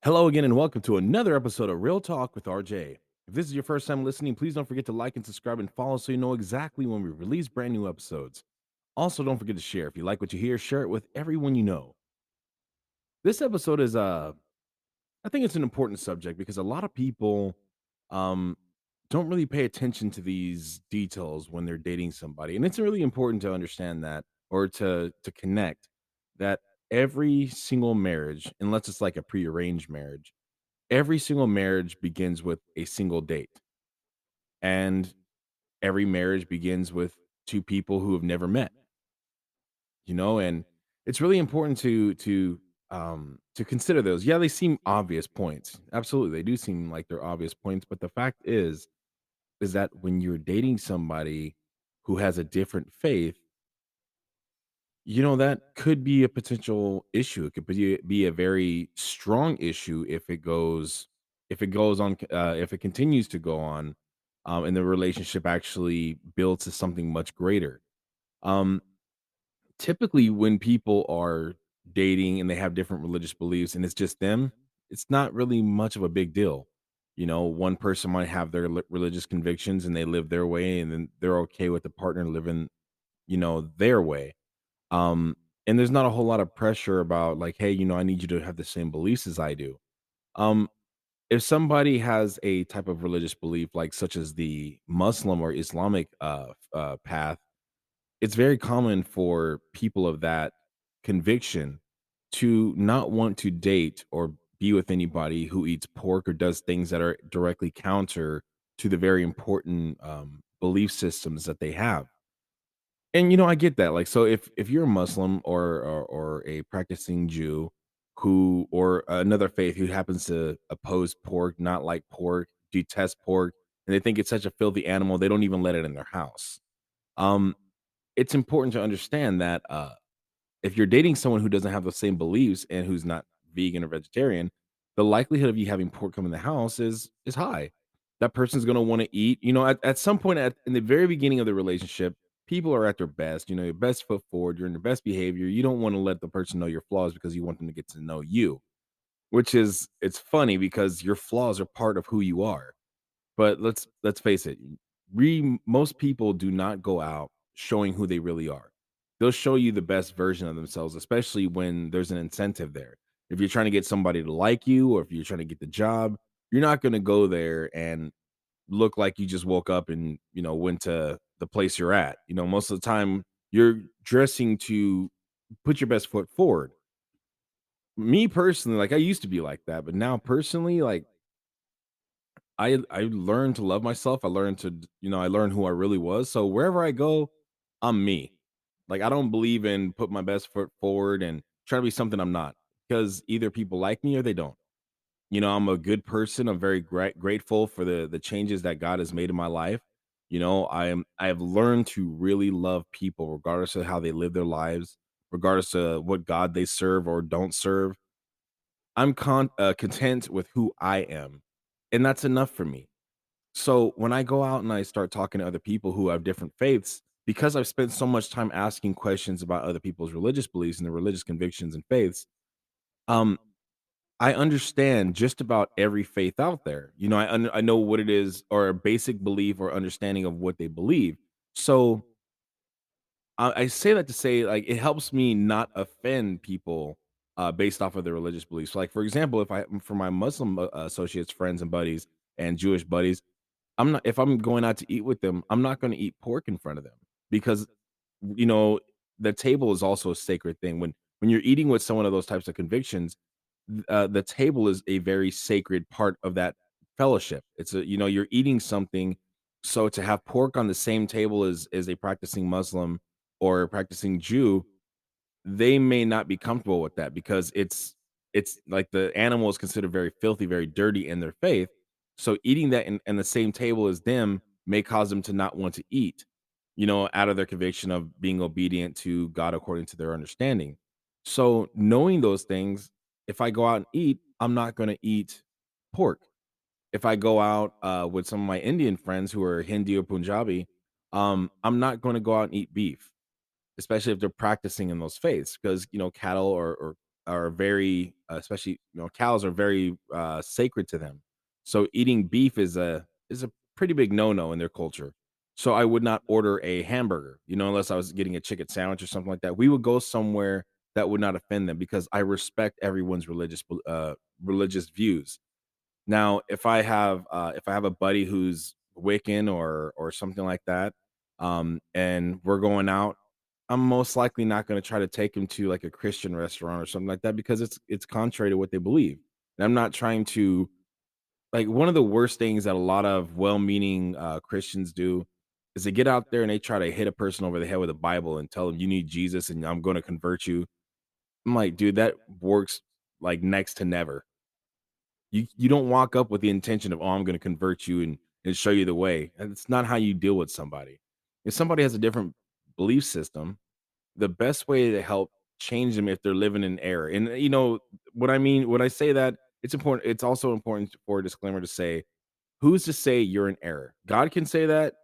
Hello again, and welcome to another episode of Real Talk with RJ. If this is your first time listening, please don't forget to like and subscribe and follow so you know exactly when we release brand new episodes. Also, don't forget to share. If you like what you hear, share it with everyone you know. This episode is I think it's an important subject because a lot of people um don't really pay attention to these details when they're dating somebody. And it's really important to understand that or to connect that every single marriage, unless it's like a prearranged marriage, every single marriage begins with a single date, and every marriage begins with two people who have never met, and it's really important to consider those. Yeah, they seem obvious points. Absolutely, they do seem like they're obvious points, but the fact is that when you're dating somebody who has a different faith, that could be a potential issue. It could be a very strong issue if it goes on, if it continues to go on, and the relationship actually builds to something much greater. Um, Typically, when people are dating and they have different religious beliefs and it's just them, it's not really much of a big deal. One person might have their religious convictions and they live their way, and then they're okay with the partner living, their way. um, and there's not a whole lot of pressure about like, hey, I need you to have the same beliefs as I do. Um, if somebody has a type of religious belief, like such as the Muslim or Islamic path, it's very common for people of that conviction to not want to date or be with anybody who eats pork or does things that are directly counter to the very important belief systems that they have. And, I get that, like, so if you're a Muslim or a practicing Jew who or another faith who happens to oppose pork, not like pork, detest pork, and they think it's such a filthy animal, they don't even let it in their house. Um, it's important to understand that, if you're dating someone who doesn't have the same beliefs and who's not vegan or vegetarian, the likelihood of you having pork come in the house is high. That person's gonna wanna eat, at some point in the very beginning of the relationship, people are at their best, your best foot forward, you're in your best behavior. You don't wanna let the person know your flaws because you want them to get to know you, which is it's funny because your flaws are part of who you are. But let's face it, most people do not go out showing who they really are. They'll show you the best version of themselves, especially when there's an incentive there. If you're trying to get somebody to like you, or if you're trying to get the job, you're not going to go there and look like you just woke up and went to the place you're at. Most of the time you're dressing to put your best foot forward. Me personally, like I used to be like that, but now personally, like I learned to love myself. I learned I learned who I really was. So wherever I go, I'm me. Like I don't believe in put my best foot forward and try to be something I'm not, because either people like me or they don't. I'm a good person. I'm very grateful for the changes that God has made in my life. I have learned to really love people regardless of how they live their lives, regardless of what God they serve or don't serve. I'm content with who I am, and that's enough for me. So when I go out and I start talking to other people who have different faiths, because I've spent so much time asking questions about other people's religious beliefs and their religious convictions and faiths, um, I understand just about every faith out there. I know what it is, or a basic belief or understanding of what they believe. So I say that to say, like, it helps me not offend people based off of their religious beliefs. Like, for example, if I for my Muslim associates, friends, and buddies, and Jewish buddies, I'm not if I'm going out to eat with them, I'm not gonna eat pork in front of them because, you know, the table is also a sacred thing. When you're eating with someone of those types of convictions, the table is a very sacred part of that fellowship. You're eating something, so to have pork on the same table as a practicing Muslim or a practicing Jew, they may not be comfortable with that because it's like the animal is considered very filthy, very dirty in their faith. So eating that in the same table as them may cause them to not want to eat, out of their conviction of being obedient to God according to their understanding. So knowing those things, if I go out and eat, I'm not going to eat pork. If I go out with some of my Indian friends who are Hindi or Punjabi, I'm not going to go out and eat beef, especially if they're practicing in those faiths, because cattle or are very, especially, cows are very sacred to them. So eating beef is a pretty big no-no in their culture. So I would not order a hamburger, unless I was getting a chicken sandwich or something like that. We would go somewhere that would not offend them because I respect everyone's religious views. Now, if I have a buddy who's Wiccan or something like that, and we're going out, I'm most likely not going to try to take him to like a Christian restaurant or something like that because it's contrary to what they believe. And I'm not trying to, like, one of the worst things that a lot of well-meaning Christians do is they get out there and they try to hit a person over the head with a Bible and tell them you need Jesus and I'm going to convert you. I'm like, dude, that works like next to never. You don't walk up with the intention of, "Oh, I'm gonna convert you and show you the way." And it's not how you deal with somebody. If somebody has a different belief system, the best way to help change them if they're living in error, and, what I mean when I say that, it's also important for a disclaimer to say, "Who's to say you're in error?" God can say that,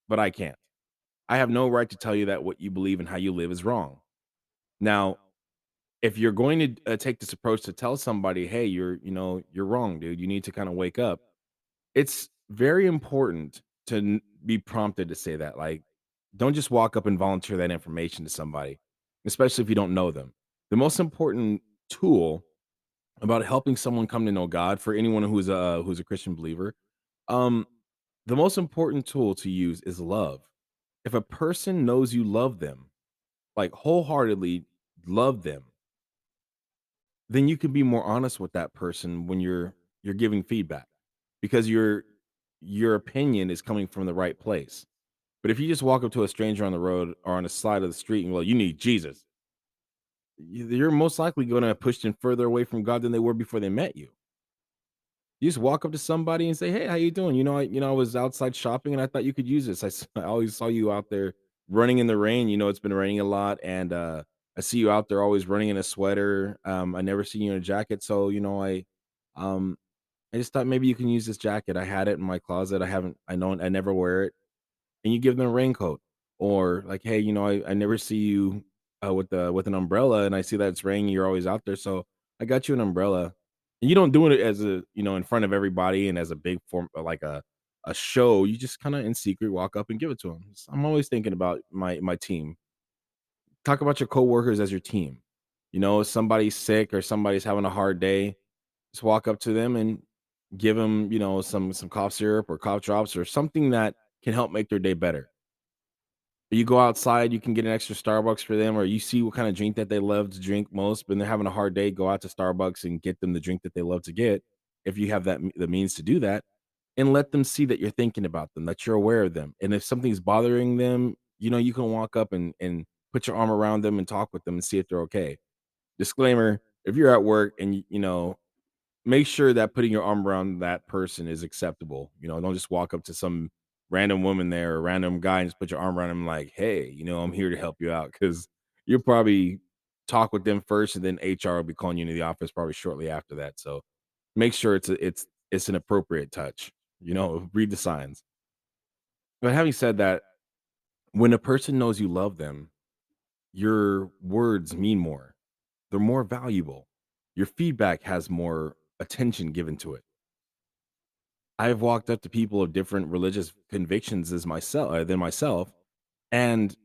but I can't. I have no right to tell you that what you believe and how you live is wrong. Now, if you're going to, take this approach to tell somebody, "Hey, you're wrong, dude. You need to kinda wake up." It's very important to be prompted to say that. Like, don't just walk up and volunteer that information to somebody, especially if you don't know them. The most important tool about helping someone come to know God, for anyone who's a Christian believer, um, the most important tool to use is love. If a person knows you love them, like wholeheartedly love them, then you can be more honest with that person when you're giving feedback because your opinion is coming from the right place. But if you just walk up to a stranger on the road or on a side of the street and, well, you need Jesus, you're most likely going to push them further away from God than they were before they met you. You just walk up to somebody and say, "Hey, how you doing? I was outside shopping and I thought you could use this. I always saw you out there running in the rain. It's been raining a lot, and I see you out there always running in a sweater. I never see you in a jacket, so um, I just thought maybe you can use this jacket. I had it in my closet. I know I never wear it." And you give them a raincoat, or like, "Hey, I never see you with an umbrella, and I see that it's raining. You're always out there, so I got you an umbrella." And you don't do it as in front of everybody and as a big form, like a show. You just kind of in secret walk up and give it to them. I'm always thinking about my team. Talk about your coworkers as your team. If somebody's sick or somebody's having a hard day, just walk up to them and give them, some cough syrup or cough drops or something that can help make their day better. You go outside, you can get an extra Starbucks for them, or you see what kind of drink that they love to drink most. When they're having a hard day, go out to Starbucks and get them the drink that they love to get, if you have the means to do that, and let them see that you're thinking about them, that you're aware of them. And if something's bothering them, you can walk up and put your arm around them and talk with them and see if they're okay. Disclaimer: if you're at work and make sure that putting your arm around that person is acceptable. Don't just walk up to some random woman there or random guy and just put your arm around him like, "Hey, I'm here to help you out." Because you'll probably talk with them first, and then HR will be calling you into the office probably shortly after that. So make sure it's an appropriate touch. Read the signs. But having said that, when a person knows you love them, your words mean more. They're more valuable. Your feedback has more attention given to it. I've walked up to people of different religious convictions as myself than myself, and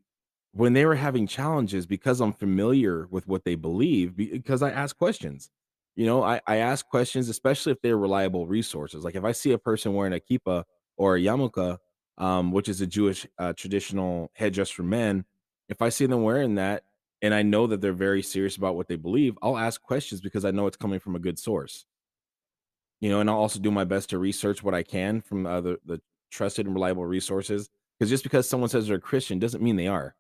when they were having challenges, because I'm familiar with what they believe, because I ask questions. I ask questions, especially if they're reliable resources. Like if I see a person wearing a kippah or a yarmulke, which is a Jewish traditional headdress for men, if I see them wearing that and I know that they're very serious about what they believe, I'll ask questions because I know it's coming from a good source. And I'll also do my best to research what I can from the trusted and reliable resources. Because just because someone says they're a Christian doesn't mean they are.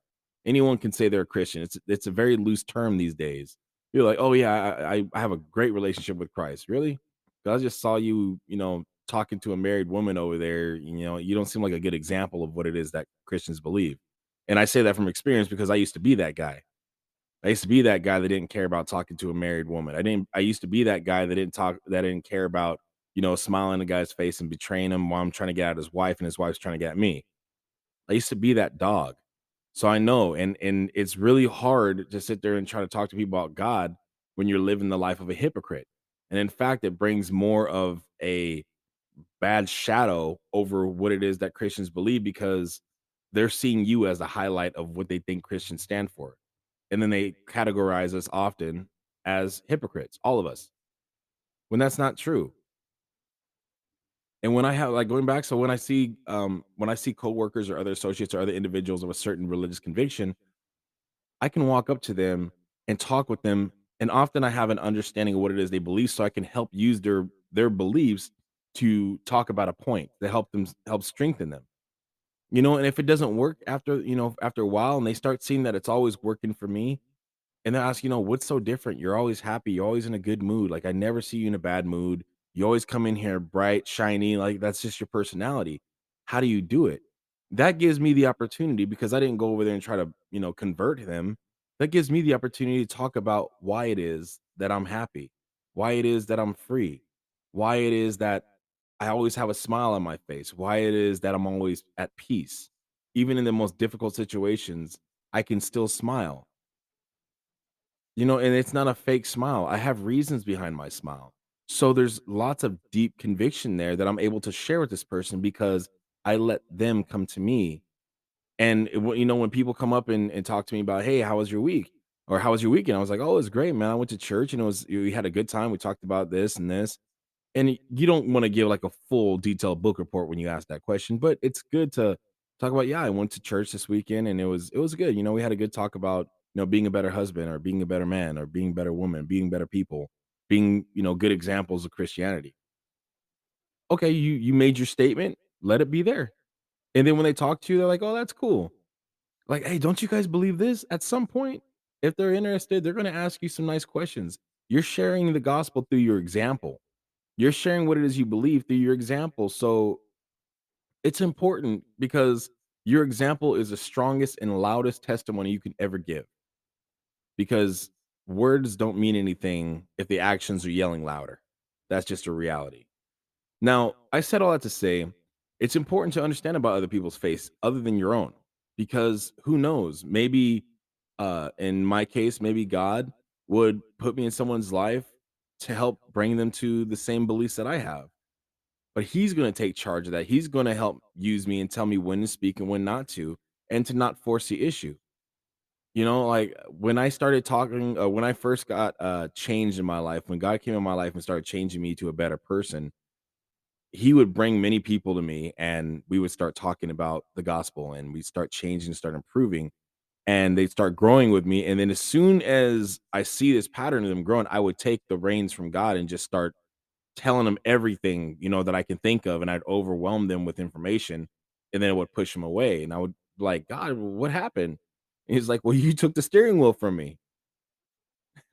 Anyone can say they're a Christian. It's a very loose term these days. You're like, "Oh yeah, I have a great relationship with Christ." Really? 'Cause I just saw you, talking to a married woman over there. You don't seem like a good example of what it is that Christians believe. And I say that from experience because I used to be that guy. I used to be that guy that didn't care about talking to a married woman. I used to be that guy that didn't care about, smiling in the guy's face and betraying him while I'm trying to get at his wife and his wife's trying to get at me. I used to be that dog. So I know, and it's really hard to sit there and try to talk to people about God when you're living the life of a hypocrite. And in fact, it brings more of a bad shadow over what it is that Christians believe because they're seeing you as a highlight of what they think Christians stand for. And then they categorize us often as hypocrites, all of us, when that's not true. And when I have like going back, so when I see coworkers or other associates or other individuals of a certain religious conviction, I can walk up to them and talk with them. And often I have an understanding of what it is they believe, so I can help use their beliefs to talk about a point to help strengthen them. And if it doesn't work after a while and they start seeing that it's always working for me, and they ask, "What's so different? You're always happy. You're always in a good mood. Like, I never see you in a bad mood. You always come in here bright, shiny. Like, that's just your personality. How do you do it?" That gives me the opportunity because I didn't go over there and try to, convert them. That gives me the opportunity to talk about why it is that I'm happy, why it is that I'm free, why it is that I always have a smile on my face, why it is that I'm always at peace. Even in the most difficult situations, I can still smile. And it's not a fake smile. I have reasons behind my smile. So there's lots of deep conviction there that I'm able to share with this person because I let them come to me. And when people come up and talk to me about, "Hey, how was your week?" Or "How was your weekend?" I was like, "Oh, it was great, man. I went to church and we had a good time. We talked about this and this." And you don't wanna give, like, a full detailed book report when you ask that question, but it's good to talk about, "Yeah, I went to church this weekend, and it was good." We had a good talk about, being a better husband or being a better man or being a better woman, being better people, being, good examples of Christianity. Okay, you made your statement, let it be there. And then when they talk to you, they're like, "Oh, that's cool." Like, "Hey, don't you guys believe this?" At some point, if they're interested, they're gonna ask you some nice questions. You're sharing the gospel through your example. You're sharing what it is you believe through your example. So it's important because your example is the strongest and loudest testimony you can ever give because words don't mean anything if the actions are yelling louder. That's just a reality. Now, I said all that to say it's important to understand about other people's faith other than your own because who knows? Maybe in my case, maybe God would put me in someone's life to help bring them to the same beliefs that I have. But he's gonna take charge of that. He's gonna help use me and tell me when to speak and when not to, and to not force the issue. Like, when I started talking when I first got, changed in my life, when God came in my life and started changing me to a better person, he would bring many people to me, and we would start talking about the gospel, and we start changing, start improving, and they'd start growing with me, and then as soon as I see this pattern of them growing, I would take the reins from God and just start telling them everything, that I can think of, and I'd overwhelm them with information, and then it would push them away, and I would be like, "God, what happened?" And he's like, "Well, you took the steering wheel from me.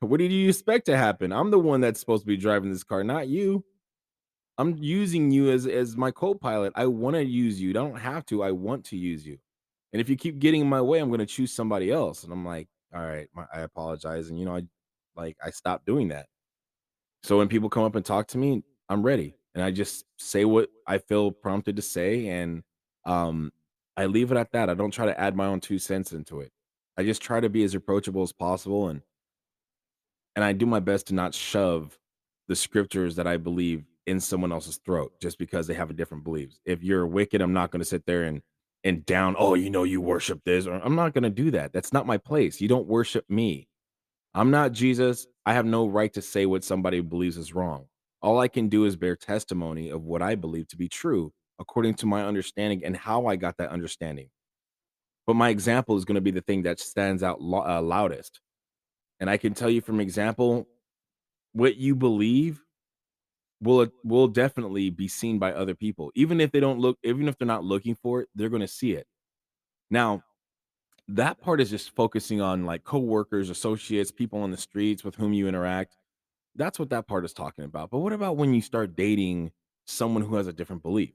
What did you expect to happen? I'm the one that's supposed to be driving this car, not you. I'm using you as my co-pilot. I wanna use you. I don't have to, I want to use you. And if you keep getting in my way, I'm gonna choose somebody else." And I'm like, "All right, I apologize." And, I stopped doing that. So when people come up and talk to me, I'm ready, and I just say what I feel prompted to say, and um, I leave it at that. I don't try to add my own 2 cents into it. I just try to be as approachable as possible, and I do my best to not shove the scriptures that I believe in someone else's throat just because they have a different beliefs. If you're wicked, I'm not going to sit there and down. "Oh, you worship this," or I'm not going to do that. That's not my place. You don't worship me. I'm not Jesus. I have no right to say what somebody believes is wrong. All I can do is bear testimony of what I believe to be true according to my understanding and how I got that understanding. But my example is going to be the thing that stands out loudest. And I can tell you from example, what you believe will definitely be seen by other people. Even if they're not looking for it, they're going to see it. Now, that part is just focusing on like coworkers, associates, people on the streets with whom you interact. That's what that part is talking about. But what about when you start dating someone who has a different belief?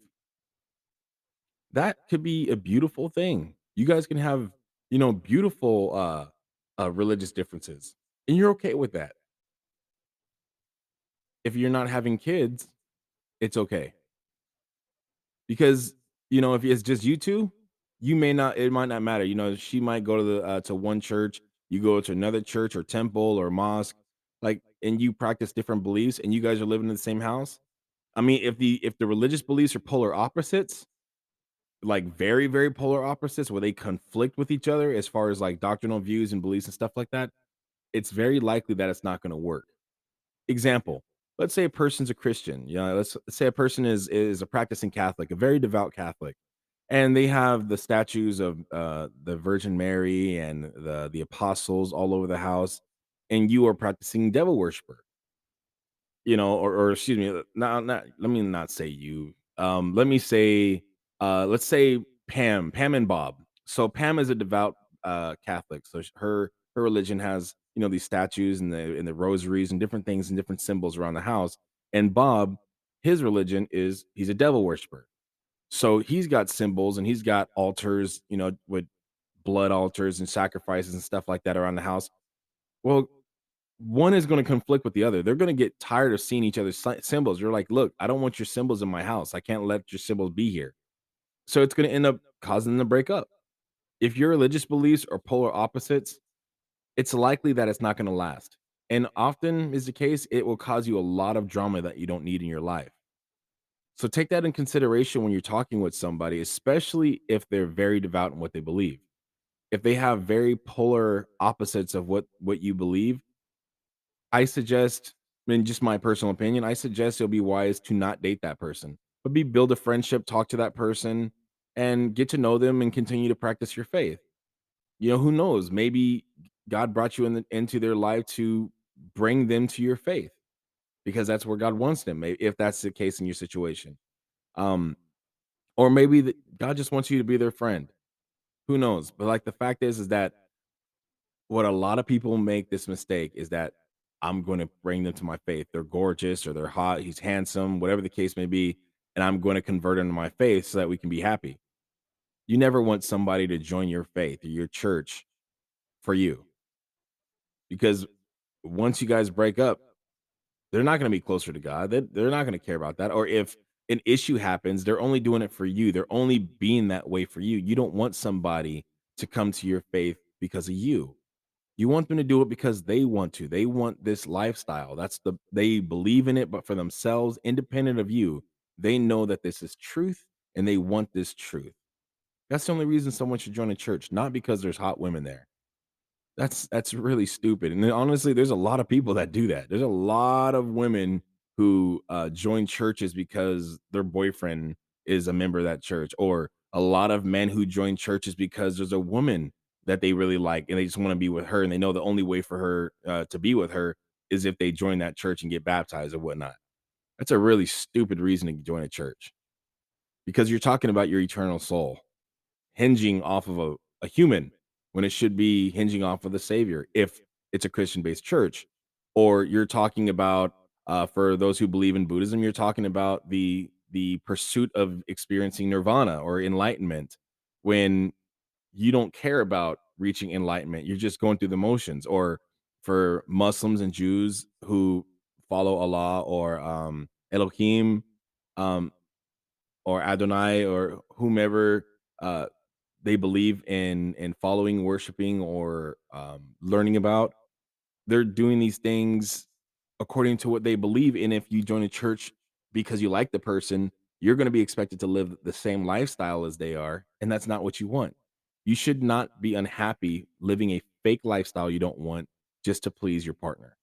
That could be a beautiful thing. You guys can have, beautiful religious differences. And you're okay with that. If you're not having kids, it's okay. Because, if it's just you two, it might not matter. She might go to one church, you go to another church or temple or mosque. like, and you practice different beliefs and you guys are living in the same house, I mean, if the religious beliefs are polar opposites, like very, very polar opposites where they conflict with each other as far as like doctrinal views and beliefs and stuff like that, it's very likely that it's not going to work. Example, let's say a person's a Christian, let's say a person is a practicing Catholic, a very devout Catholic, and they have the statues of the Virgin Mary and the apostles all over the house, and you are practicing devil worshiper. Or excuse me, not let me not say you. Let me say, let's say Pam and Bob. So Pam is a devout Catholic. So her religion has these statues and the rosaries and different things and different symbols around the house. And Bob, his religion is he's a devil worshiper. So he's got symbols and he's got altars, with blood altars and sacrifices and stuff like that around the house. Well, one is gonna conflict with the other. They're gonna get tired of seeing each other's symbols. You're like, "Look, I don't want your symbols in my house. I can't let your symbols be here." So it's gonna end up causing them to break up. If your religious beliefs are polar opposites, it's likely that it's not gonna last. And often is the case, it will cause you a lot of drama that you don't need in your life. So take that in consideration when you're talking with somebody, especially if they're very devout in what they believe. If they have very polar opposites of what you believe, I suggest, in just my personal opinion, I suggest it'll be wise to not date that person, but build a friendship, talk to that person, and get to know them and continue to practice your faith. Who knows? Maybe God brought you into their life to bring them to your faith because that's where God wants them. If that's the case in your situation, um, or maybe God just wants you to be their friend. Who knows? But like the fact is that what a lot of people make this mistake is that I'm gonna bring them to my faith. They're gorgeous or they're hot, he's handsome, whatever the case may be, and I'm gonna convert them to my faith so that we can be happy. You never want somebody to join your faith or your church for you because once you guys break up, they're not gonna be closer to God. They're not gonna care about that. Or if an issue happens, they're only doing it for you. They're only being that way for you. You don't want somebody to come to your faith because of you. You want them to do it because they want to. They want this lifestyle. They believe in it, but for themselves, independent of you, they know that this is truth and they want this truth. That's the only reason someone should join a church, not because there's hot women there. That's really stupid. And then honestly, there's a lot of people that do that. There's a lot of women who join churches because their boyfriend is a member of that church, or a lot of men who join churches because there's a woman that they really like and they just want to be with her, and they know the only way for her to be with her is if they join that church and get baptized or whatnot. That's a really stupid reason to join a church because you're talking about your eternal soul hinging off of a human when it should be hinging off of the savior if it's a Christian-based church. Or you're talking about, for those who believe in Buddhism, you're talking about the pursuit of experiencing nirvana or enlightenment when you don't care about reaching enlightenment. You're just going through the motions. Or for Muslims and Jews who follow Allah or Elohim, um, or Adonai or whomever they believe in following, worshiping, or learning about. They're doing these things according to what they believe in. If you join a church because you like the person, you're going to be expected to live the same lifestyle as they are, and that's not what you want. You should not be unhappy living a fake lifestyle you don't want just to please your partner.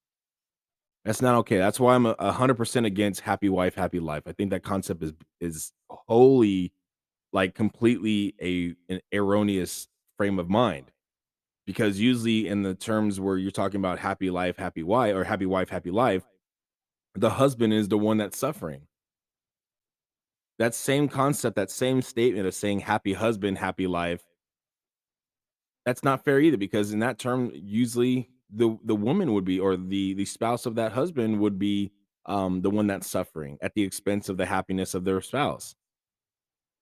That's not okay. That's why I'm 100% against happy wife, happy life. I think that concept is wholly, like, completely an erroneous frame of mind, because usually in the terms where you're talking about happy life, happy wife, or happy wife, happy life, the husband is the one that's suffering. That same concept, that same statement of saying happy husband, happy life, that's not fair either, because in that term, usually the woman would be, or the spouse of that husband would be, the one that's suffering at the expense of the happiness of their spouse.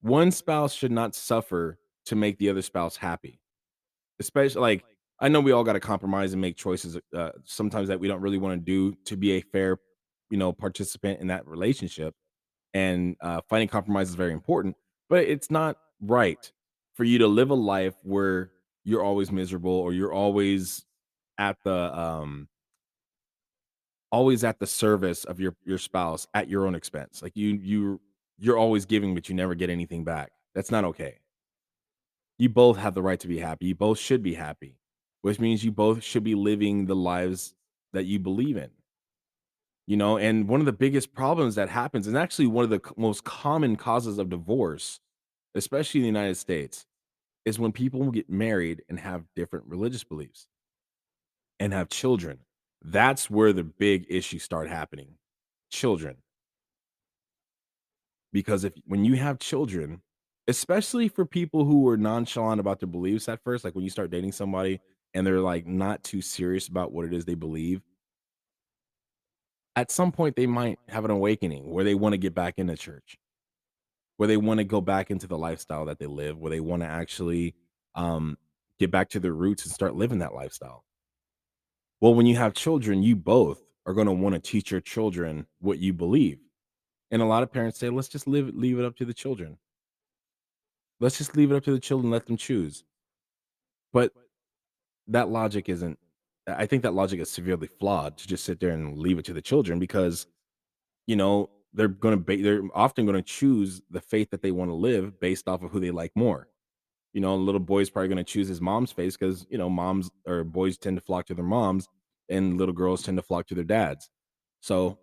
One spouse should not suffer to make the other spouse happy. Especially, like, I know we all gotta compromise and make choices, sometimes that we don't really wanna do to be a fair, participant in that relationship, and, finding compromise is very important, but it's not right for you to live a life where you're always miserable or you're always at always at the service of your spouse at your own expense. Like you're always giving, but you never get anything back. That's not okay. You both have the right to be happy. You both should be happy, which means you both should be living the lives that you believe in. And one of the biggest problems that happens, and actually one of the most common causes of divorce, especially in the United States, is when people get married and have different religious beliefs and have children. That's where the big issues start happening. Children. Because if when you have children, especially for people who are nonchalant about their beliefs at first, like when you start dating somebody and they're like not too serious about what it is they believe, at some point they might have an awakening where they want to get back into church, where they want to go back into the lifestyle that they live, where they want to actually um, get back to their roots and start living that lifestyle. Well, when you have children, you both are going to want to teach your children what you believe. And a lot of parents say, let's just leave it up to the children. Let's just leave it up to the children, let them choose. But that logic isn't I think that logic is severely flawed to just sit there and leave it to the children because, they're often gonna choose the faith that they wanna live based off of who they like more. A little boy's probably gonna choose his mom's face because moms or boys tend to flock to their moms and little girls tend to flock to their dads. So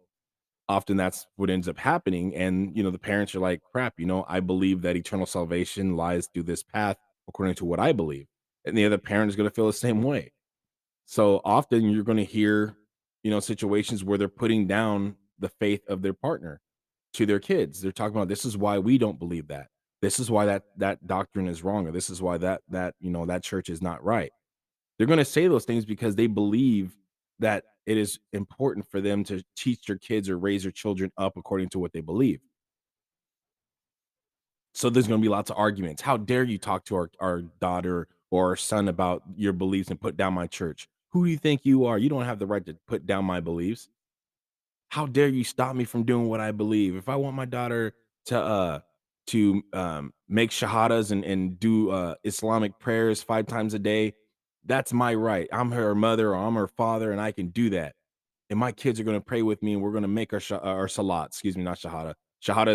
often that's what ends up happening. And, the parents are like, crap, I believe that eternal salvation lies through this path according to what I believe. And the other parent is going to feel the same way. So often you're going to hear, situations where they're putting down the faith of their partner to their kids. They're talking about this is why we don't believe that. This is why that doctrine is wrong, or this is why that church is not right. They're gonna say those things because they believe that it is important for them to teach their kids or raise their children up according to what they believe. So there's gonna be lots of arguments. How dare you talk to our daughter or our son about your beliefs and put down my church? Who do you think you are? You don't have the right to put down my beliefs. How dare you stop me from doing what I believe? If I want my daughter to make shahadas and do Islamic prayers 5 times a day, that's my right. I'm her mother or I'm her father, and I can do that. And my kids are going to pray with me, and we're going to make our salat. Excuse me, not shahada. Shahada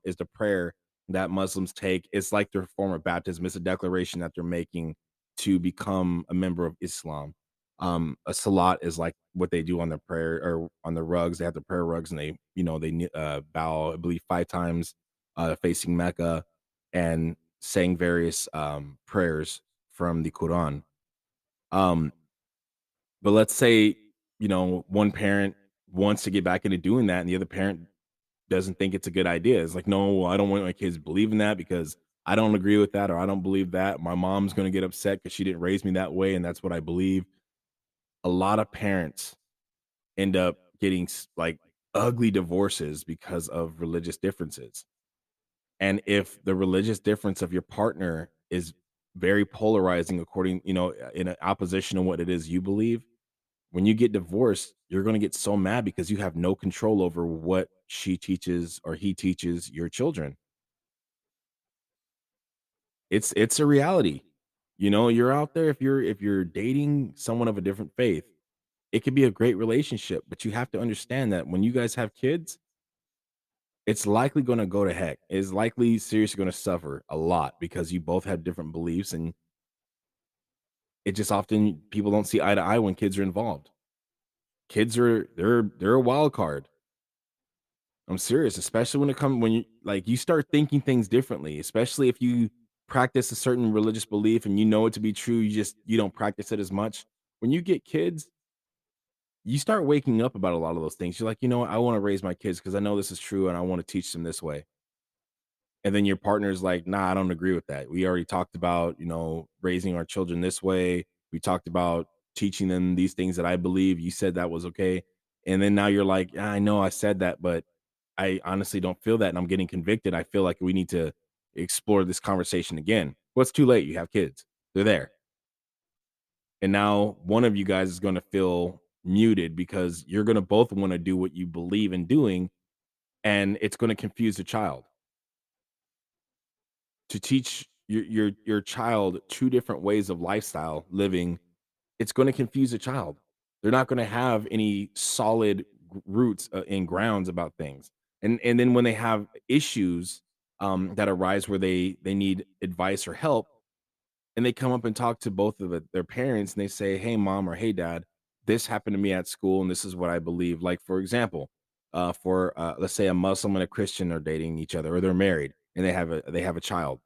is the prayer that Muslims take. It's like their form of baptism. It's a declaration that they're making to become a member of Islam. A salat is like what they do on the prayer or on the rugs. They have the prayer rugs, and they bow, I believe, 5 times, facing Mecca, and saying various prayers from the Quran. Um, but let's say, one parent wants to get back into doing that and the other parent doesn't think it's a good idea. It's like, no, I don't want my kids believing that because I don't agree with that or I don't believe that. My mom's going to get upset because she didn't raise me that way and that's what I believe. A lot of parents end up getting like ugly divorces because of religious differences. And if the religious difference of your partner is very polarizing according, in an opposition to what it is you believe, when you get divorced, you're gonna get so mad because you have no control over what she teaches or he teaches your children. It's a reality. You're out there if you're dating someone of a different faith, it could be a great relationship, but you have to understand that when you guys have kids, it's likely gonna go to heck. It's likely seriously gonna suffer a lot because you both have different beliefs and it just often people don't see eye to eye when kids are involved. Kids are they're a wild card. I'm serious, especially when you like you start thinking things differently, especially if you practice a certain religious belief and you know it to be true, you don't practice it as much. When you get kids, you start waking up about a lot of those things. You're like, you know what, I want to raise my kids because I know this is true and I want to teach them this way. And then your partner's like, nah, I don't agree with that. We already talked about, raising our children this way. We talked about teaching them these things that I believe. You said that was okay. And then now you're like, "Yeah, I know I said that, but I honestly don't feel that. And I'm getting convicted. I feel like we need to explore this conversation again." Well, it's too late. You have kids, they're there. And now one of you guys is going to feel muted because you're going to both want to do what you believe in doing. And it's going to confuse the child to teach your child 2 different ways of lifestyle living. It's gonna confuse a child. They're not going to have any solid roots and grounds about things. And then when they have issues that arise where they need advice or help, and they come up and talk to both of their parents, and they say, "Hey, mom," or "Hey, dad, this happened to me at school, and this is what I believe." Like, for example, for let's say a Muslim and a Christian are dating each other, or they're married and they have a child.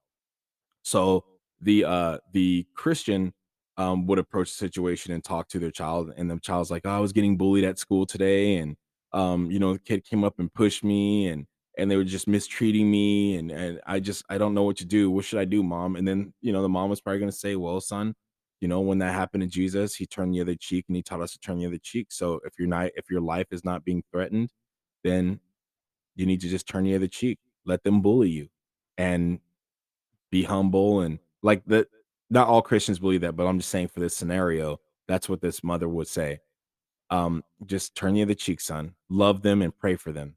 So the Christian would approach the situation and talk to their child, and the child's like, "Oh, I was getting bullied at school today, and the kid came up and pushed me, and they were just mistreating me, and I don't know what to do. What should I do, mom?" And then the mom was probably going to say, "Well, son, when that happened to Jesus, he turned the other cheek, and he taught us to turn the other cheek. So if your life is not being threatened, then you need to just turn the other cheek. Let them bully you, and be humble." And like that, not all Christians believe that, but I'm just saying for this scenario, that's what this mother would say. Just turn the other cheek, son. Love them and pray for them.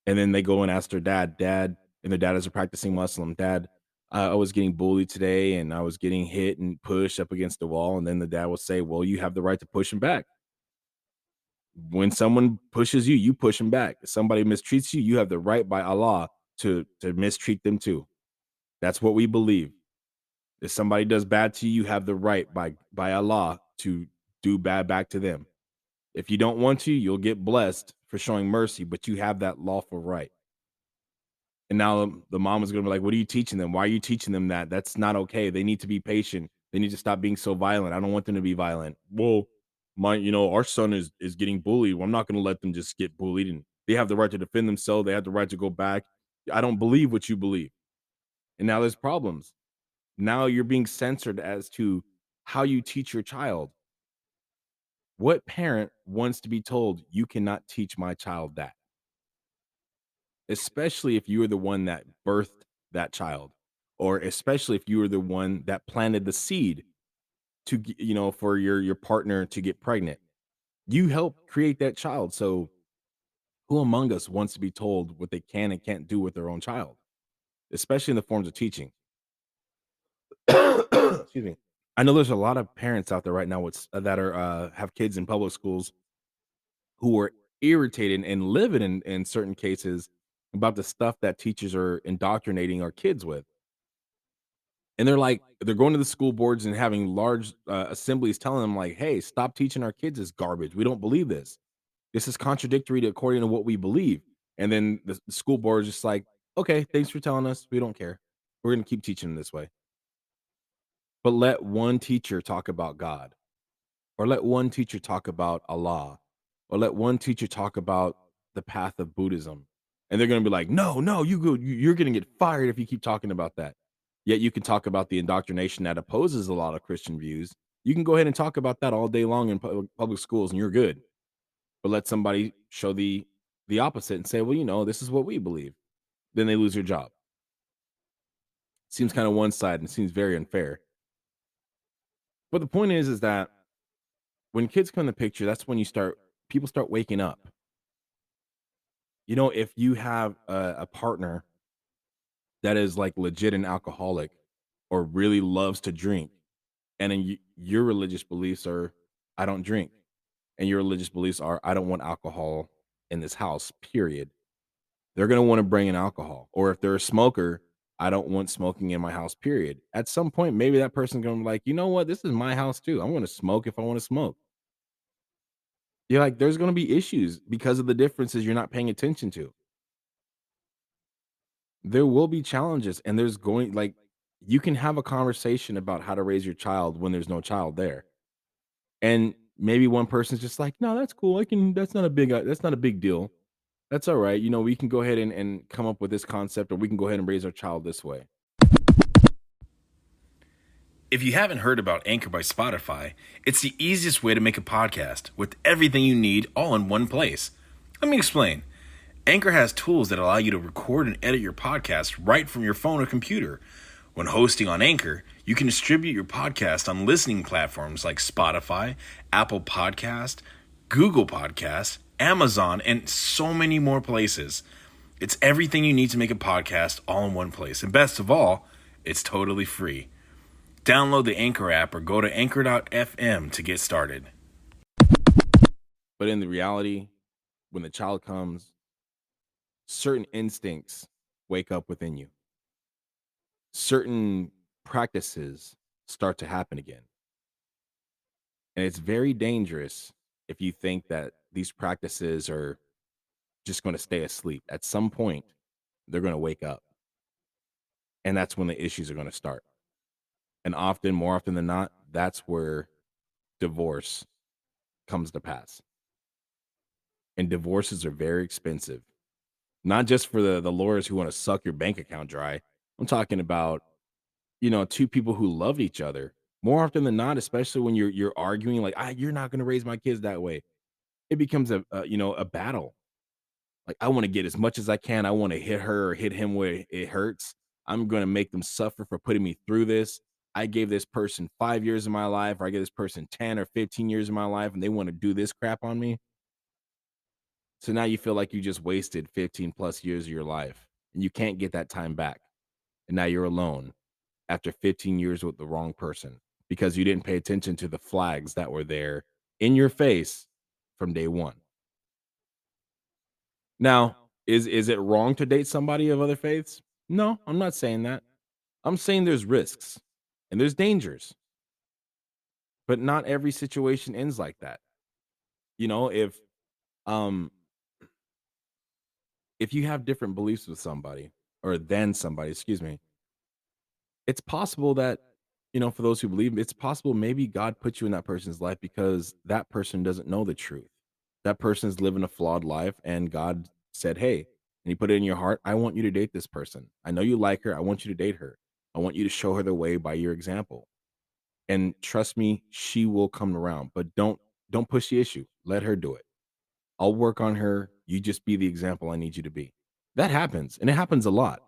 And then they go and ask their dad, and their dad is a practicing Muslim. "Dad, I was getting bullied today, and I was getting hit and pushed up against the wall." And then the dad will say, "Well, you have the right to push him back. When someone pushes you, you push him back. If somebody mistreats you, you have the right by Allah to mistreat them too. That's what we believe. If somebody does bad to you, you have the right by Allah to do bad back to them. If you don't want to, you'll get blessed for showing mercy, but you have that lawful right." And now the mom is gonna be like, "What are you teaching them? Why are you teaching them that? That's not okay. They need to be patient. They need to stop being so violent. I don't want them to be violent." Well, our son is getting bullied. Well, I'm not gonna let them just get bullied, and they have the right to defend themselves. They have the right to go back. I don't believe what you believe. And now there's problems. Now you're being censored as to how you teach your child. What parent wants to be told, "You cannot teach my child that"? Especially if you were the one that birthed that child, or especially if you were the one that planted the seed for your partner to get pregnant. You helped create that child. So who among us wants to be told what they can and can't do with their own child, especially in the forms of teaching? Excuse me. I know there's a lot of parents out there right now that are have kids in public schools who are irritated and livid in certain cases about the stuff that teachers are indoctrinating our kids with. And they're going to the school boards and having large assemblies telling them like, "Hey, stop teaching our kids this garbage. We don't believe this. This is contradictory to according to what we believe." And then the school board is just like, "Okay, thanks for telling us. We don't care. We're going to keep teaching them this way." But let one teacher talk about God, or let one teacher talk about Allah, or let one teacher talk about the path of Buddhism. And they're going to be like, "No, no, you're going to get fired if you keep talking about that." Yet you can talk about the indoctrination that opposes a lot of Christian views. You can go ahead and talk about that all day long in public schools, and you're good. But let somebody show the opposite and say, "Well, this is what we believe." Then they lose their job. Seems kind of one sided and seems very unfair. But the point is that when kids come in the picture, that's when people start waking up. If you have a partner that is like legit an alcoholic, or really loves to drink, and then your religious beliefs are, "I don't drink," and your religious beliefs are, "I don't want alcohol in this house, period." They're going to want to bring in alcohol. Or if they're a smoker, "I don't want smoking in my house, period." At some point, maybe that person's going to be like, "You know what? This is my house too. I'm going to smoke if I want to smoke." You're like, there's going to be issues because of the differences you're not paying attention to. There will be challenges, and you can have a conversation about how to raise your child when there's no child there. And maybe one person's just like, "No, that's cool. That's not a big deal. That's all right. We can go ahead and come up with this concept, or we can go ahead and raise our child this way." If you haven't heard about Anchor by Spotify, it's the easiest way to make a podcast with everything you need all in one place. Let me explain. Anchor has tools that allow you to record and edit your podcast right from your phone or computer. When hosting on Anchor, you can distribute your podcast on listening platforms like Spotify, Apple Podcast, Google Podcast, Amazon, and so many more places. It's everything you need to make a podcast all in one place. And best of all, it's totally free. Download the Anchor app or go to anchor.fm to get started. But in the reality, when the child comes, certain instincts wake up within you. Certain practices start to happen again. And it's very dangerous if you think that these practices are just going to stay asleep. At some point, they're going to wake up. And that's when the issues are going to start. And often, more often than not, that's where divorce comes to pass. And divorces are very expensive, not just for the lawyers who want to suck your bank account dry. I'm talking about, two people who love each other. More often than not, especially when you're arguing like, you're not going to raise my kids that way. It becomes a battle. Like, I want to get as much as I can. I want to hit her or hit him where it hurts. I'm going to make them suffer for putting me through this. I gave this person 5 years of my life, or I gave this person 10 or 15 years of my life, and they want to do this crap on me. So now you feel like you just wasted 15 plus years of your life and you can't get that time back. And now you're alone after 15 years with the wrong person because you didn't pay attention to the flags that were there in your face from day one. Now, is it wrong to date somebody of other faiths? No, I'm not saying that. I'm saying there's risks and there's dangers, but not every situation ends like that. You know, um if you have different beliefs with somebody or than somebody, excuse me, it's possible that, for those who believe, it's possible maybe God put you in that person's life because that person doesn't know the truth. That person's living a flawed life, and God said, "Hey," and He put it in your heart, "I want you to date this person. I know you like her. I want you to date her. I want you to show her the way by your example. And trust me, she will come around. But don't push the issue. Let her do it. I'll work on her. You just be the example I need you to be." That happens, and it happens a lot.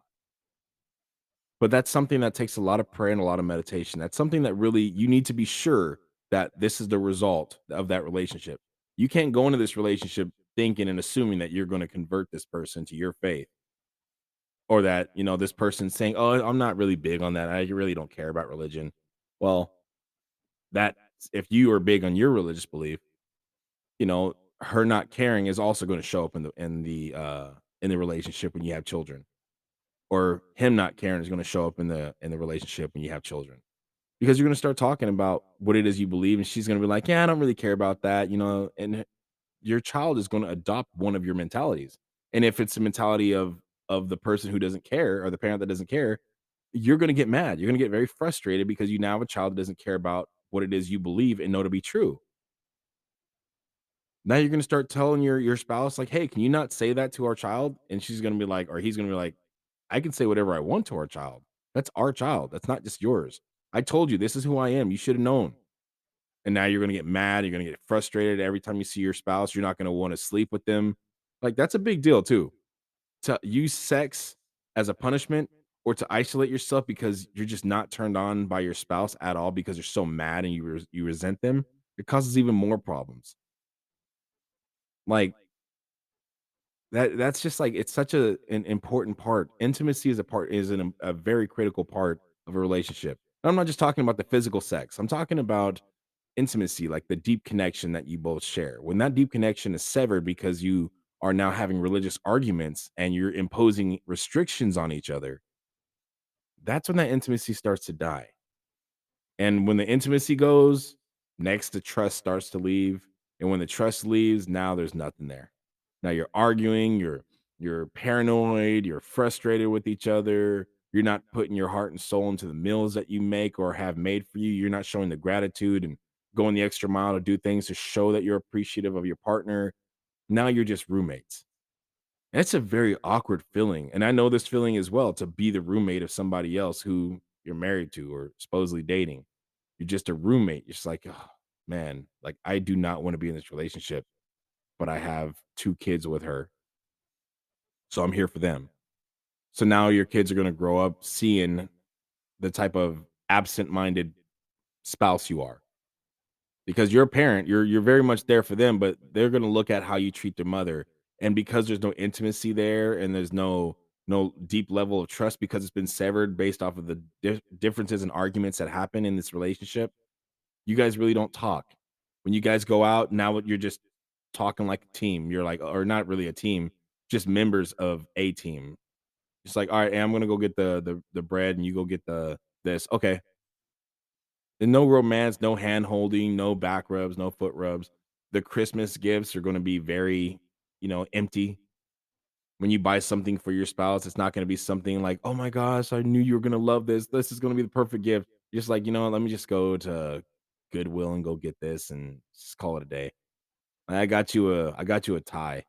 But that's something that takes a lot of prayer and a lot of meditation. That's something that really you need to be sure that this is the result of that relationship. You can't go into this relationship thinking and assuming that you're going to convert this person to your faith or that, this person saying, "Oh, I'm not really big on that. I really don't care about religion." Well, that if you are big on your religious belief, her not caring is also going to show up in the relationship when you have children, or him not caring is going to show up in the relationship when you have children. Because you're gonna start talking about what it is you believe, and she's gonna be like, "Yeah, I don't really care about that," and your child is gonna adopt one of your mentalities. And if it's a mentality of the person who doesn't care or the parent that doesn't care, you're gonna get mad. You're gonna get very frustrated because you now have a child that doesn't care about what it is you believe and know to be true. Now you're gonna start telling your spouse, like, "Hey, can you not say that to our child?" And she's gonna be like, or he's gonna be like, "I can say whatever I want to our child. That's our child. That's not just yours. I told you this is who I am. You should have known." And now you're gonna get mad, you're gonna get frustrated every time you see your spouse, you're not gonna wanna sleep with them. Like, that's a big deal too. To use sex as a punishment or to isolate yourself because you're just not turned on by your spouse at all because you're so mad and you resent them, it causes even more problems. Like, that's just, like, it's such an important part. Intimacy is a very critical part of a relationship. And I'm not just talking about the physical sex, I'm talking about intimacy, like the deep connection that you both share. When that deep connection is severed because you are now having religious arguments and you're imposing restrictions on each other, that's when that intimacy starts to die. And when the intimacy goes, next the trust starts to leave. And when the trust leaves, now there's nothing there. Now you're arguing, you're paranoid, you're frustrated with each other. You're not putting your heart and soul into the meals that you make or have made for you. You're not showing the gratitude and going the extra mile to do things to show that you're appreciative of your partner. Now you're just roommates. That's a very awkward feeling. And I know this feeling as well, to be the roommate of somebody else who you're married to or supposedly dating. You're just a roommate. You're just like, oh, man, like I do not want to be in this relationship, but I have two kids with her. So I'm here for them. So now your kids are going to grow up seeing the type of absent-minded spouse you are. Because you're a parent, you're very much there for them, but they're going to look at how you treat their mother. And because there's no intimacy there and there's no deep level of trust because it's been severed based off of the differences and arguments that happen in this relationship, you guys really don't talk. When you guys go out, now you're just talking like a team. You're like, or not really a team, just members of a team. It's like, all right, I'm gonna go get the bread, and you go get the this. Okay, and no romance, no hand holding, no back rubs, no foot rubs. The Christmas gifts are going to be very, empty. When you buy something for your spouse, it's not going to be something like, "Oh my gosh, I knew you were going to love this. This is going to be the perfect gift." You're just like, you know what? Let me just go to Goodwill and go get this and just call it a day. I got you a tie,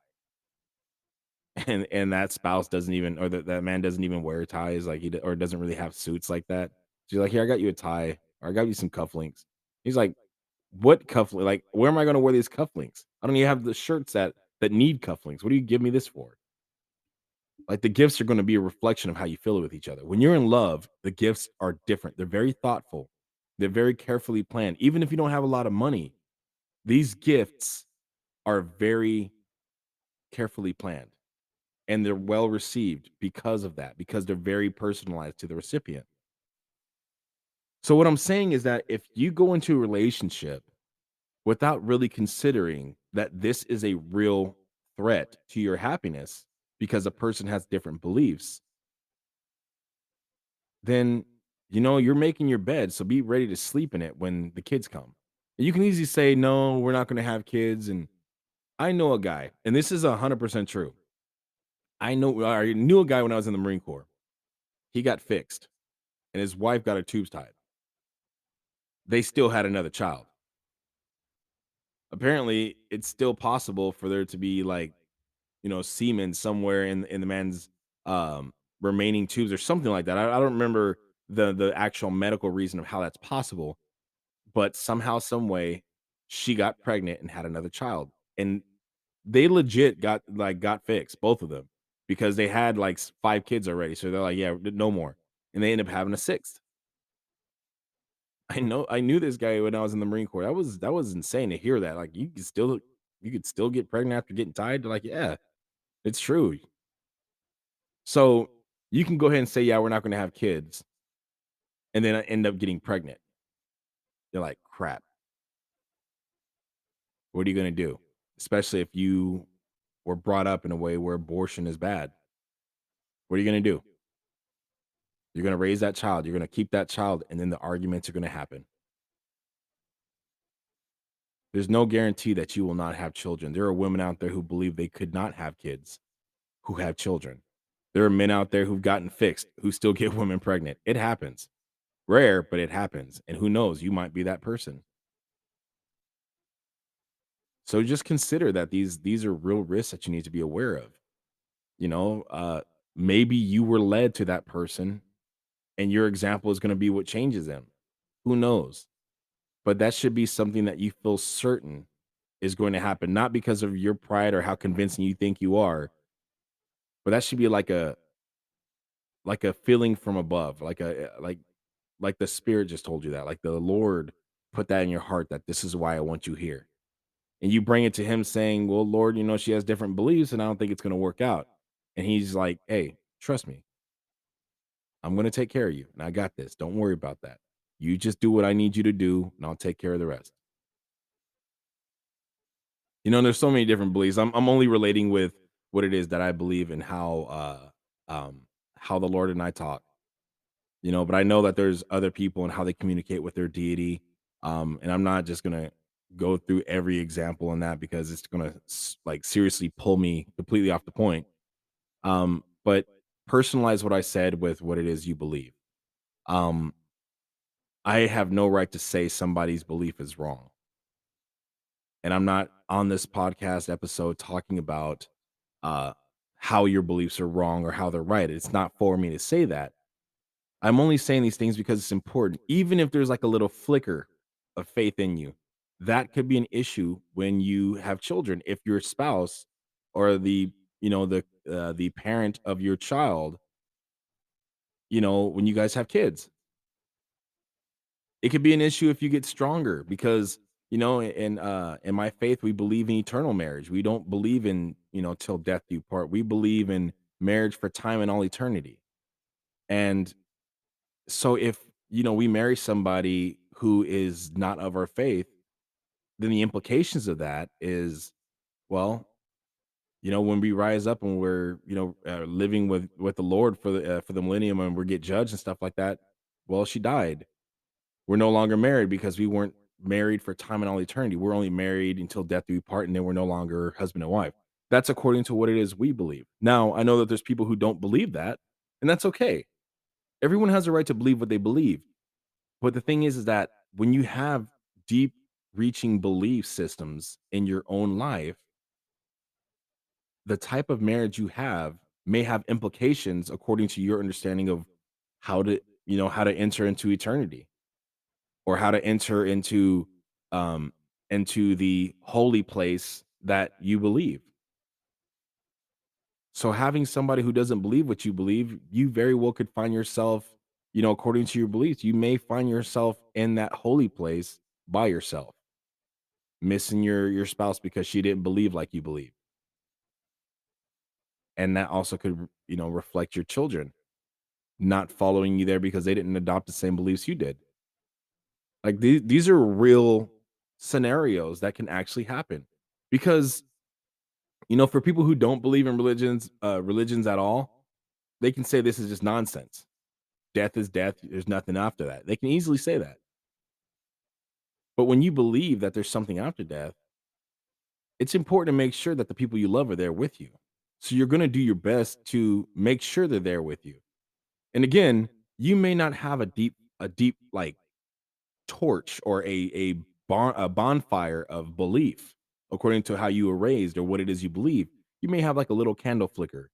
and that spouse doesn't even, or that man doesn't even wear ties, like or doesn't really have suits like that. So you're like, here, I got you a tie, or I got you some cufflinks. He's like, what cufflink? Like, where am I going to wear these cufflinks? I don't even have the shirts that need cufflinks. What do you give me this for? Like, the gifts are going to be a reflection of how you feel with each other. When you're in love, the gifts are different. They're very thoughtful. They're very carefully planned. Even if you don't have a lot of money, these gifts are very carefully planned, and they're well received because of that, because they're very personalized to the recipient. So what I'm saying is that if you go into a relationship without really considering that this is a real threat to your happiness because a person has different beliefs, then you're making your bed. So be ready to sleep in it when the kids come. And you can easily say, no, we're not going to have kids. And I know a guy, and this is 100% true. I knew a guy when I was in the Marine Corps. He got fixed, and his wife got her tubes tied. They still had another child. Apparently, it's still possible for there to be, like, semen somewhere in the man's remaining tubes or something like that. I don't remember the actual medical reason of how that's possible, but somehow, some way, she got pregnant and had another child, and they legit got fixed, both of them, because they had like 5 kids already. So they're like, yeah, no more, and they end up having a sixth. I knew this guy when I was in the Marine Corps. That was insane to hear that. Like, you could still get pregnant after getting tied. They're like, yeah, it's true. So you can go ahead and say, yeah, we're not going to have kids, and then I end up getting pregnant. You're like, crap. What are you going to do? Especially if you were brought up in a way where abortion is bad. What are you going to do? You're going to raise that child. You're going to keep that child, and then the arguments are going to happen. There's no guarantee that you will not have children. There are women out there who believe they could not have kids who have children. There are men out there who've gotten fixed who still get women pregnant. It happens. Rare, but it happens. And who knows, you might be that person. So just consider that these are real risks that you need to be aware of. You know, maybe you were led to that person, and your example is going to be what changes them. Who knows? But that should be something that you feel certain is going to happen, not because of your pride or how convincing you think you are, but that should be like a feeling from above, like the spirit just told you that, like the Lord put that in your heart that this is why I want you here. And you bring it to him saying, "Well, Lord, she has different beliefs and I don't think it's going to work out." And he's like, "Hey, trust me. I'm going to take care of you. And I got this. Don't worry about that. You just do what I need you to do, and I'll take care of the rest." There's so many different beliefs. I'm only relating with what it is that I believe and how the Lord and I talk. But I know that there's other people and how they communicate with their deity. And I'm not just gonna go through every example in that because it's gonna like seriously pull me completely off the point. But personalize what I said with what it is you believe. Um, I have no right to say somebody's belief is wrong. And I'm not on this podcast episode talking about uh how your beliefs are wrong or how they're right. It's not for me to say that. I'm only saying these things because it's important. Even if there's like a little flicker of faith in you, that could be an issue when you have children. If your spouse or the parent of your child, when you guys have kids, it could be an issue if you get stronger because in my faith we believe in eternal marriage. We don't believe in till death do you part. We believe in marriage for time and all eternity. And so if, we marry somebody who is not of our faith, then the implications of that is Well, when we rise up and we're, living with the Lord for the millennium and we get judged and stuff like that, well, she died. We're no longer married because we weren't married for time and all eternity. We're only married until death do we part, and then we're no longer husband and wife. That's according to what it is we believe. Now, I know that there's people who don't believe that, and that's okay. Everyone has a right to believe what they believe. But the thing is that when you have deep reaching belief systems in your own life, the type of marriage you have may have implications according to your understanding of how to enter into eternity, or how to enter um into the holy place that you believe. So having somebody who doesn't believe what you believe, you very well could find yourself, according to your beliefs, you may find yourself in that holy place by yourself, missing your spouse because she didn't believe like you believe. And that also could, reflect your children not following you there because they didn't adopt the same beliefs you did. Like these are real scenarios that can actually happen. Because, for people who don't believe in religions at all, they can say this is just nonsense. Death is death. There's nothing after that. They can easily say that. But when you believe that there's something after death, it's important to make sure that the people you love are there with you. So you're going to do your best to make sure they're there with you. And again, you may not have a deep like torch or a bonfire of belief according to how you were raised or what it is you believe. You may have like a little candle flicker.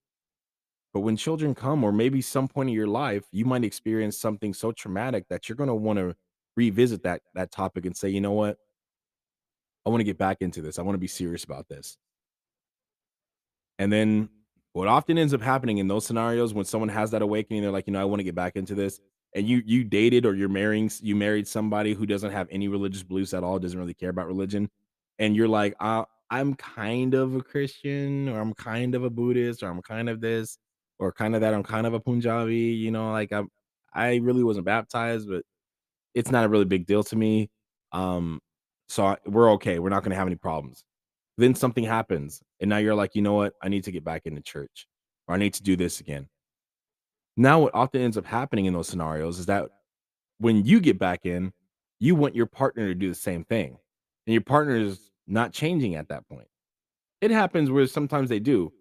But when children come, or maybe some point in your life, you might experience something so traumatic that you're going to want to revisit that topic and say, you know what, I want to get back into this. I want to be serious about this. And then what often ends up happening in those scenarios when someone has that awakening, they're like, I want to get back into this. And you dated, or you married somebody who doesn't have any religious beliefs at all, doesn't really care about religion. And you're like, I'm kind of a Christian, or I'm kind of a Buddhist, or I'm kind of this, or kind of that. I'm kind of a Punjabi, like I really wasn't baptized, but it's not a really big deal to me. We're okay. We're not going to have any problems. Then something happens, and now you're like, you know what? I need to get back into church, or I need to do this again. Now, what often ends up happening in those scenarios is that when you get back in, you want your partner to do the same thing, and your partner is not changing at that point. It happens where sometimes they do,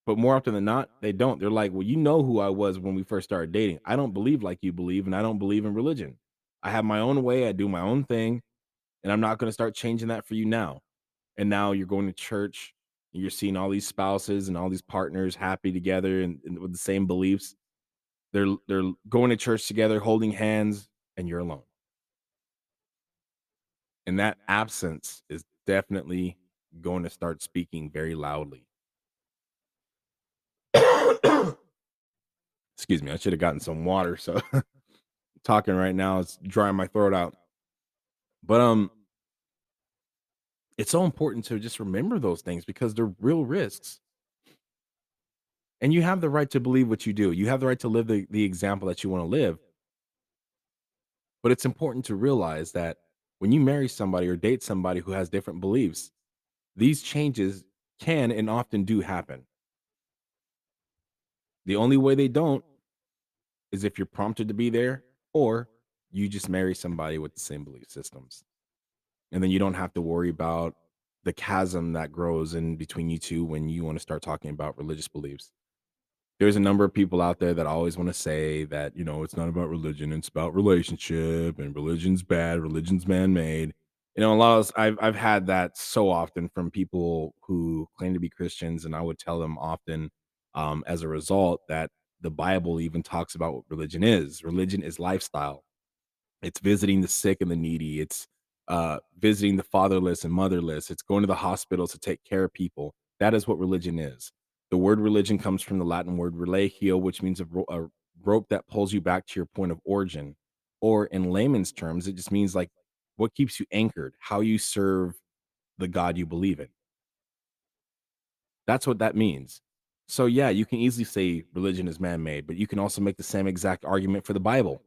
but more often than not, they don't. They're like, well, you know who I was when we first started dating. I don't believe like you believe, and I don't believe in religion. I have my own way. I do my own thing, and I'm not going to start changing that for you now. And now you're going to church, and you're seeing all these spouses and all these partners happy together, and with the same beliefs. They're going to church together, holding hands, and you're alone. And that absence is definitely going to start speaking very loudly. Excuse me, I should have gotten some water. So talking right now is drying my throat out. But it's so important to just remember those things because they're real risks. And you have the right to believe what you do. You have the right to live the example that you want to live. But it's important to realize that when you marry somebody or date somebody who has different beliefs, these changes can and often do happen. The only way they don't is if you're prompted to be there, or you just marry somebody with the same belief systems. And then you don't have to worry about the chasm that grows in between you two when you want to start talking about religious beliefs. There's a number of people out there that always want to say that, it's not about religion, it's about relationship, and religion's bad, religion's man-made. A lot of I've had that so often from people who claim to be Christians, and I would tell them often, as a result, that the Bible even talks about what religion is. Religion is lifestyle. It's visiting the sick and the needy. It's visiting the fatherless and motherless. It's going to the hospitals to take care of people. That is what religion is. The word religion comes from the Latin word religio, which means a rope that pulls you back to your point of origin. Or in layman's terms, it just means like what keeps you anchored, how you serve the God you believe in. That's what that means. So, yeah, you can easily say religion is man made, but you can also make the same exact argument for the Bible,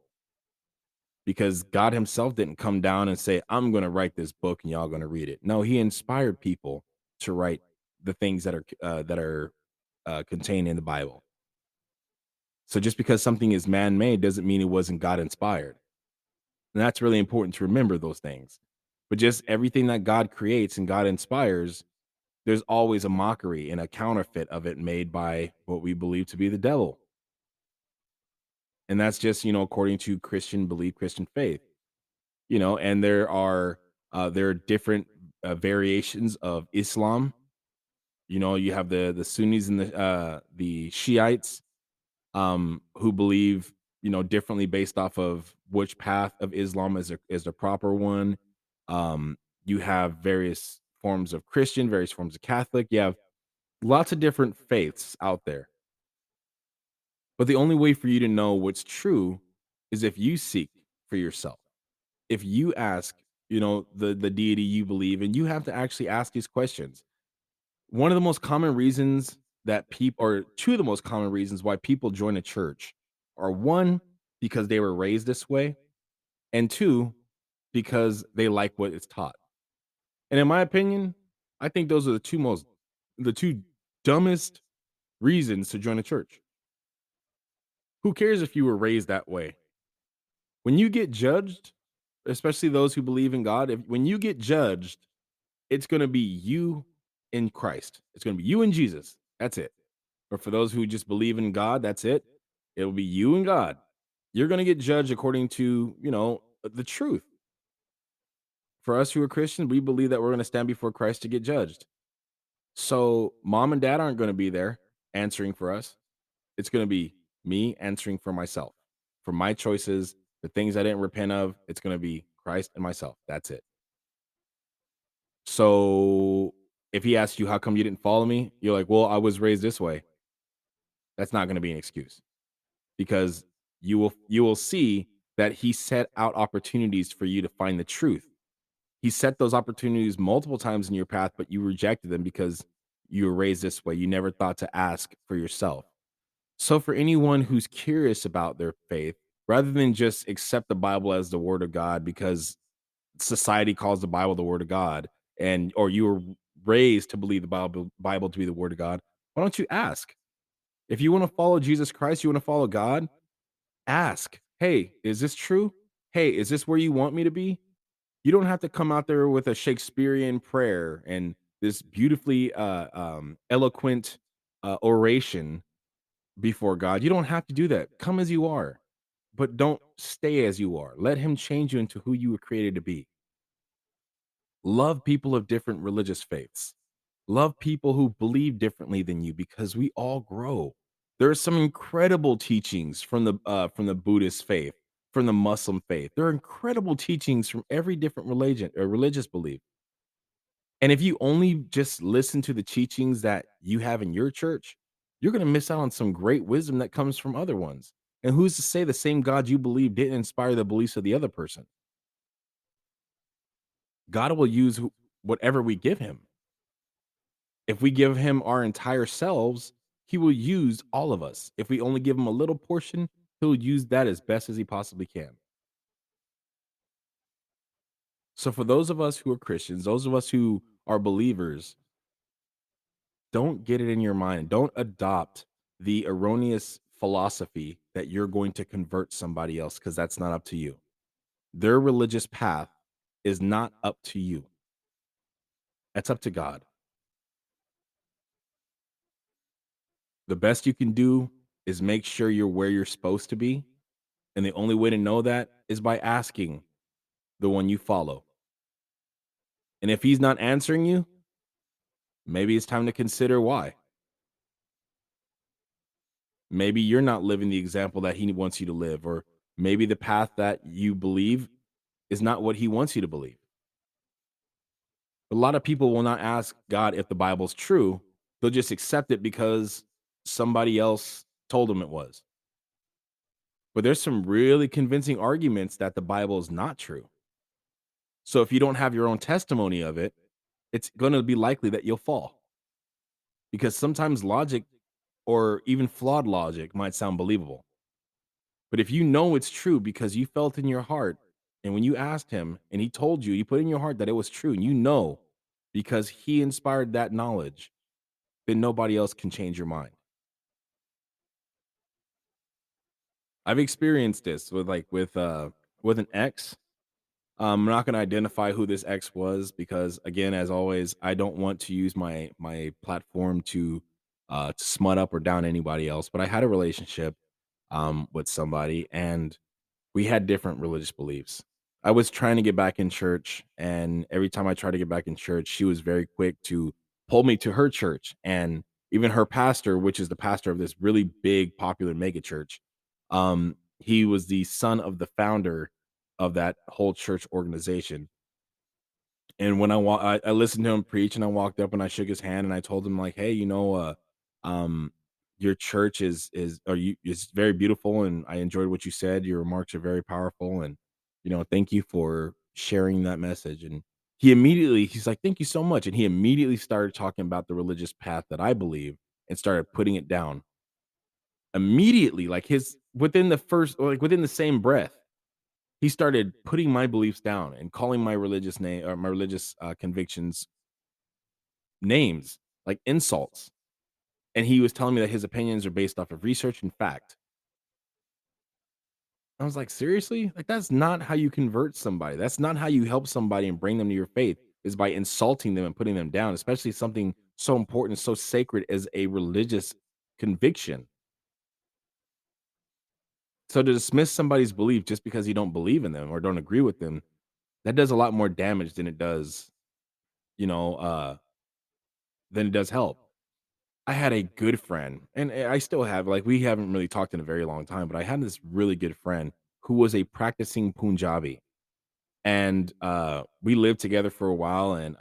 because God himself didn't come down and say, I'm going to write this book and y'all going to read it. No, he inspired people to write the things that are contained in the Bible. So just because something is man-made doesn't mean it wasn't God inspired. And that's really important to remember those things. But just everything that God creates and God inspires, there's always a mockery and a counterfeit of it made by what we believe to be the devil. And that's just, according to Christian belief, Christian faith, and there are different variations of Islam. You have the Sunnis and the Shiites, who believe, differently based off of which path of Islam is the proper one. You have various forms of Christian, various forms of Catholic. You have lots of different faiths out there. But the only way for you to know what's true is if you seek for yourself. If you ask, the deity you believe, and you have to actually ask these questions. One of the most common reasons that people, or two of the most common reasons why people join a church are: one, because they were raised this way, and two, because they like what is taught. And in my opinion, I think those are the two dumbest reasons to join a church. Who cares if you were raised that way? When you get judged, especially those who believe in God, when you get judged, it's going to be you in Christ. It's going to be you and Jesus. That's it. But for those who just believe in God, that's it. It'll be you and God. You're going to get judged according to, the truth. For us who are Christians, we believe that we're going to stand before Christ to get judged. So mom and dad aren't going to be there answering for us. It's going to be me answering for myself, for my choices, the things I didn't repent of. It's going to be Christ and myself. That's it. So if he asks you, how come you didn't follow me? You're like, well, I was raised this way. That's not going to be an excuse, because you will see that he set out opportunities for you to find the truth. He set those opportunities multiple times in your path, but you rejected them because you were raised this way. You never thought to ask for yourself. So for anyone who's curious about their faith, rather than just accept the Bible as the word of God because society calls the Bible the word of God, and or you were raised to believe the Bible to be the word of God, why don't you ask? If you want to follow Jesus Christ, you want to follow God, ask. Hey, is this true? Hey, is this where you want me to be? You don't have to come out there with a Shakespearean prayer and this beautifully eloquent oration before God. You don't have to do that. Come as you are, but don't stay as you are. Let him change you into who you were created to be. Love people of different religious faiths. Love people who believe differently than you, because we all grow. There are some incredible teachings from the Buddhist faith, from the Muslim faith. There are incredible teachings from every different religion or religious belief. And if you only just listen to the teachings that you have in your church, you're going to miss out on some great wisdom that comes from other ones. And who's to say the same God you believe didn't inspire the beliefs of the other person? God will use whatever we give him. If we give him our entire selves, he will use all of us. If we only give him a little portion, he'll use that as best as he possibly can. So for those of us who are Christians, those of us who are believers, don't get it in your mind. Don't adopt the erroneous philosophy that you're going to convert somebody else, because that's not up to you. Their religious path is not up to you. That's up to God. The best you can do is make sure you're where you're supposed to be. And the only way to know that is by asking the one you follow. And if he's not answering you, maybe it's time to consider why. Maybe you're not living the example that he wants you to live, or maybe the path that you believe is not what he wants you to believe. A lot of people will not ask God if the Bible's true. They'll just accept it because somebody else told them it was. But there's some really convincing arguments that the Bible is not true. So if you don't have your own testimony of it, it's going to be likely that you'll fall, because sometimes logic, or even flawed logic, might sound believable. But if you know it's true because you felt in your heart, and when you asked him and he told you, you put in your heart that it was true, and you know because he inspired that knowledge, then nobody else can change your mind. I've experienced this with with an ex. I'm not gonna identify who this ex was because, again, as always, I don't want to use my platform to smut up or down anybody else. But I had a relationship with somebody, and we had different religious beliefs. I was trying to get back in church, and every time I tried to get back in church, she was very quick to pull me to her church. And even her pastor, which is the pastor of this really big, popular mega church, he was the son of the founder of that whole church organization. And when I listened to him preach, and I walked up and I shook his hand and I told him like, "Hey, um, your church is very beautiful, and I enjoyed what you said. Your remarks are very powerful, and thank you for sharing that message." And he's like, "Thank you so much." And he immediately started talking about the religious path that I believe and started putting it down immediately, like his within the first, or like within the same breath. He started putting my beliefs down and calling my religious name or my religious, convictions names, like insults, and he was telling me that his opinions are based off of research and fact. I was like, "Seriously? Like, that's not how you convert somebody. That's not how you help somebody and bring them to your faith, is by insulting them and putting them down, especially something so important, so sacred as a religious conviction." So to dismiss somebody's belief just because you don't believe in them or don't agree with them, that does a lot more damage than it does, you know, uh than it does help. I had a good friend, and I still have, like, we haven't really talked in a very long time, but I had this really good friend who was a practicing Punjabi, and, we lived together for a while, and,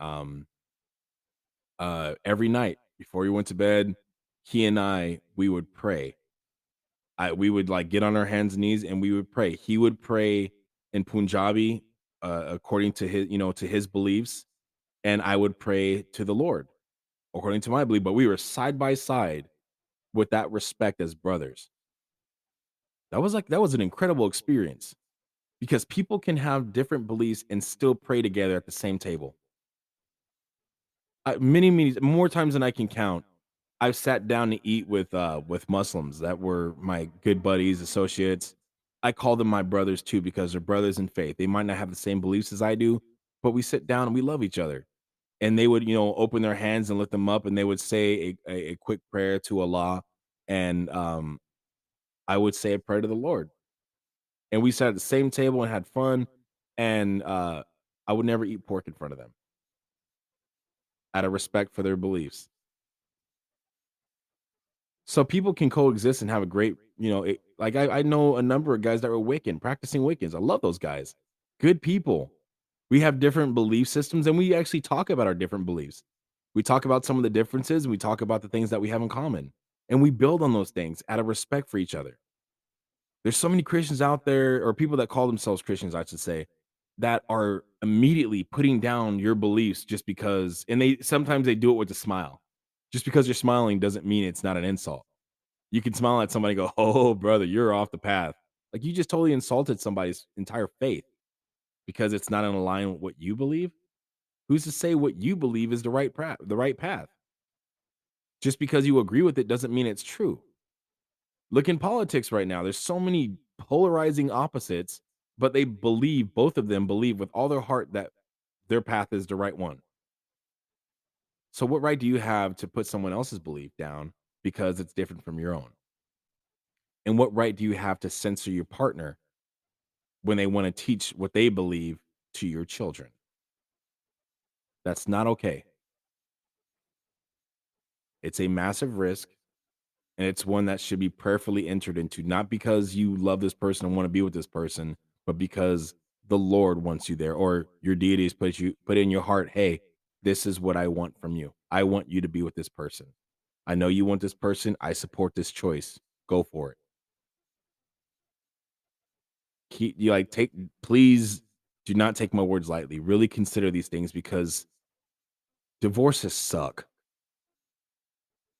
every night before he went to bed, he and we would pray. We would, like, get on our hands and knees, and we would pray. He would pray in Punjabi, according to his beliefs, and I would pray to the Lord according to my belief, but we were side by side with that respect as brothers. That was an incredible experience because people can have different beliefs and still pray together at the same table. Many more times than I can count, I've sat down to eat with Muslims that were my good buddies, associates. I call them my brothers too because they're brothers in faith. They might not have the same beliefs as I do, but we sit down and we love each other. And they would, open their hands and lift them up, and they would say a quick prayer to Allah, and I would say a prayer to the Lord. And we sat at the same table and had fun, and, I would never eat pork in front of them out of respect for their beliefs. So people can coexist and have a great, like, I know a number of guys that were Wiccan, practicing Wiccans. I love those guys. Good people. We have different belief systems, and we actually talk about our different beliefs. We talk about some of the differences, and we talk about the things that we have in common, and we build on those things out of respect for each other. There's so many Christians out there, or people that call themselves Christians, I should say, that are immediately putting down your beliefs just because, and they sometimes they do it with a smile. Just because you're smiling doesn't mean it's not an insult. You can smile at somebody and go, "Oh, brother, you're off the path." Like, you just totally insulted somebody's entire faith because it's not in line with what you believe. Who's to say what you believe is the right path? Just because you agree with it doesn't mean it's true. Look in politics right now. There's so many polarizing opposites, but both of them believe with all their heart that their path is the right one. So what right do you have to put someone else's belief down because it's different from your own? And what right do you have to censor your partner when they want to teach what they believe to your children? That's not okay. It's a massive risk, and it's one that should be prayerfully entered into, not because you love this person and want to be with this person, but because the Lord wants you there, or your deity has put in your heart, "Hey, this is what I want from you. I want you to be with this person. I know you want this person. I support this choice. Go for it." Keep you like take Please do not take my words lightly. Really consider these things because divorces suck.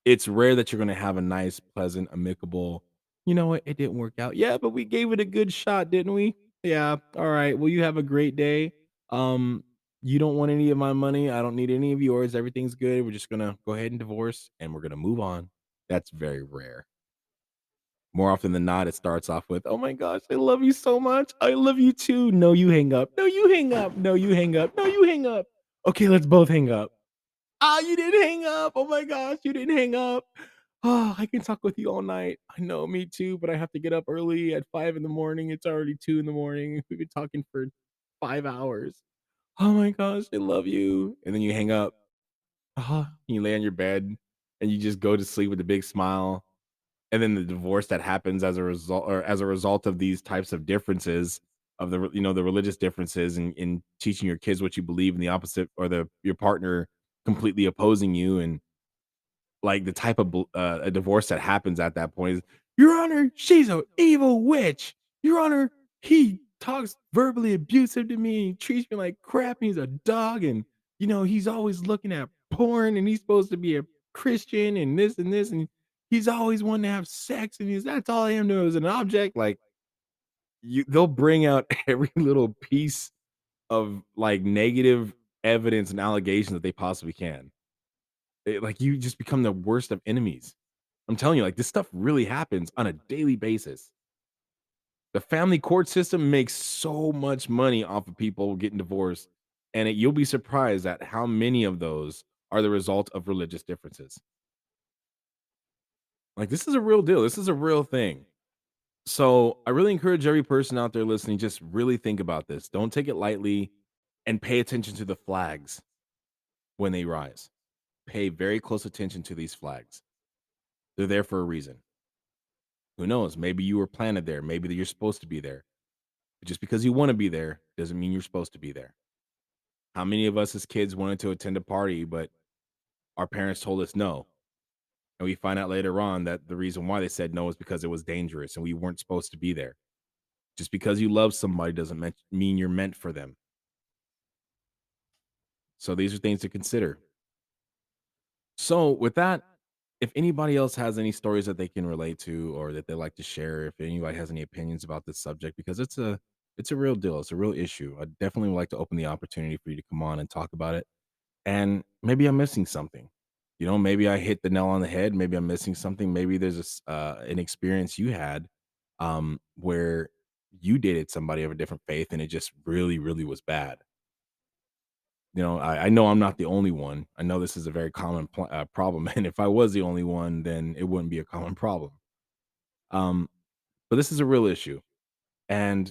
It's rare that you're gonna have a nice, pleasant, amicable, "You know what? It didn't work out." "Yeah, but we gave it a good shot, didn't we?" "Yeah, alright. Well, you have a great day. Um, You don't want any of my money. I don't need any of yours. Everything's good. We're just gonna go ahead and divorce and we're gonna move on. That's very rare. More often than not, it starts off with, "Oh my gosh, I love you so much. I love you too." No, you hang up. No, you hang up. No, you hang up. No, you hang up. Okay, let's both hang up. Ah, you didn't hang up. Oh my gosh, you didn't hang up. Oh, I can talk with you all night. I know, me too, but I have to get up early at 5 in the morning. It's already 2 in the morning. We've been talking for 5 hours. Oh my gosh, I love you. And then you hang up. You lay on your bed and you just go to sleep with a big smile. And then the divorce that happens as a result of these types of differences of the religious differences in teaching your kids what you believe in the opposite or the your partner completely opposing you and like the type of a divorce that happens at that point is, Your Honor, she's an evil witch. Your Honor, he talks verbally abusive to me. He treats me like crap. And he's a dog, and he's always looking at porn, and he's supposed to be a Christian, and this, and he's always wanting to have sex, and that's all I am to is an object. Like they'll bring out every little piece of like negative evidence and allegations that they possibly can. Like you just become the worst of enemies. I'm telling you, like, this stuff really happens on a daily basis. The family court system makes so much money off of people getting divorced, and you'll be surprised at how many of those are the result of religious differences. Like, this is a real deal. This is a real thing. So, I really encourage every person out there listening, just really think about this. Don't take it lightly and pay attention to the flags when they rise. Pay very close attention to these flags. They're there for a reason. Who knows? Maybe you were planted there. Maybe that you're supposed to be there. But just because you want to be there doesn't mean you're supposed to be there. How many of us as kids wanted to attend a party, but our parents told us no? And we find out later on that the reason why they said no is because it was dangerous and we weren't supposed to be there. Just because you love somebody doesn't mean you're meant for them. So these are things to consider. So with that, if anybody else has any stories that they can relate to or that they like to share, if anybody has any opinions about this subject, because it's a real deal, it's a real issue. I definitely would like to open the opportunity for you to come on and talk about it. And maybe I'm missing something. Maybe I hit the nail on the head. Maybe I'm missing something. Maybe there's an experience you had where you dated somebody of a different faith and it just really, really was bad. I know I'm not the only one. I know this is a very common problem, and if I was the only one, then it wouldn't be a common problem. Um, but this is a real issue, and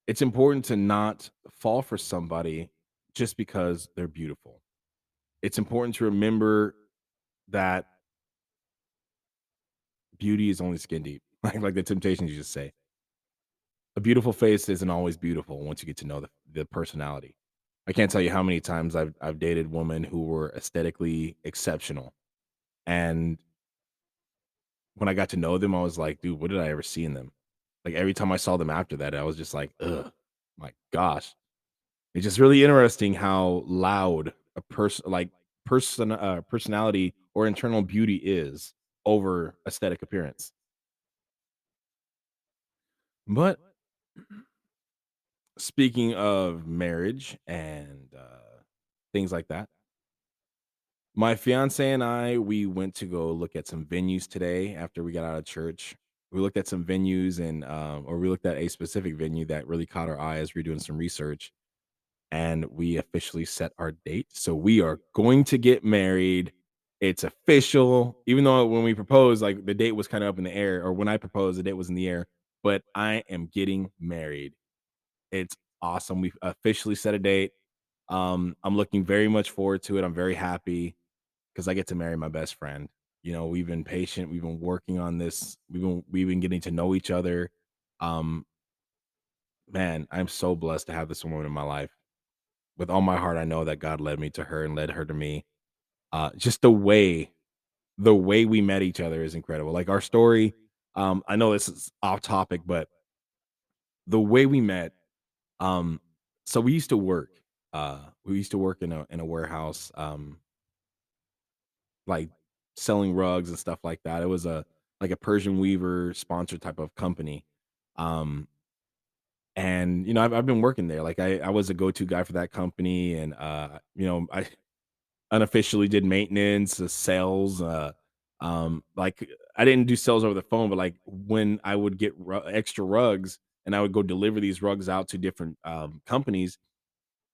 it's important to not fall for somebody just because they're beautiful. It's important to remember that beauty is only skin deep, like the Temptations used to say. A beautiful face isn't always beautiful once you get to know the personality. I can't tell you how many times I've dated women who were aesthetically exceptional, and when I got to know them, I was like, "Dude, what did I ever see in them?" Like, every time I saw them after that, I was just like, "Ugh, my gosh." It's just really interesting how loud a personality or internal beauty is over aesthetic appearance. But speaking of marriage and, things like that, my fiancée and I, we went to go look at some venues today after we got out of church. We looked at some venues or we looked at a specific venue that really caught our eye as we were doing some research, and we officially set our date. So we are going to get married. It's official, even though when we proposed, like the date was kind of up in the air, or when I proposed, the date was in the air, but I am getting married. It's awesome. We've officially set a date. I'm looking very much forward to it. I'm very happy because I get to marry my best friend. We've been patient. We've been working on this. We've been getting to know each other. Um, man, I'm so blessed to have this woman in my life. With all my heart, I know that God led me to her and led her to me. Just the way we met each other is incredible. Like our story. I know this is off topic, but the way we met. Um, so we used to work. We used to work in a warehouse. Like selling rugs and stuff like that. It was a like a Persian weaver sponsored type of company. Um, And, I've been working there. Like, I was a go-to guy for that company, and, I unofficially did maintenance, sales, like, I didn't do sales over the phone, but, like, when I would get extra rugs and I would go deliver these rugs out to different, companies,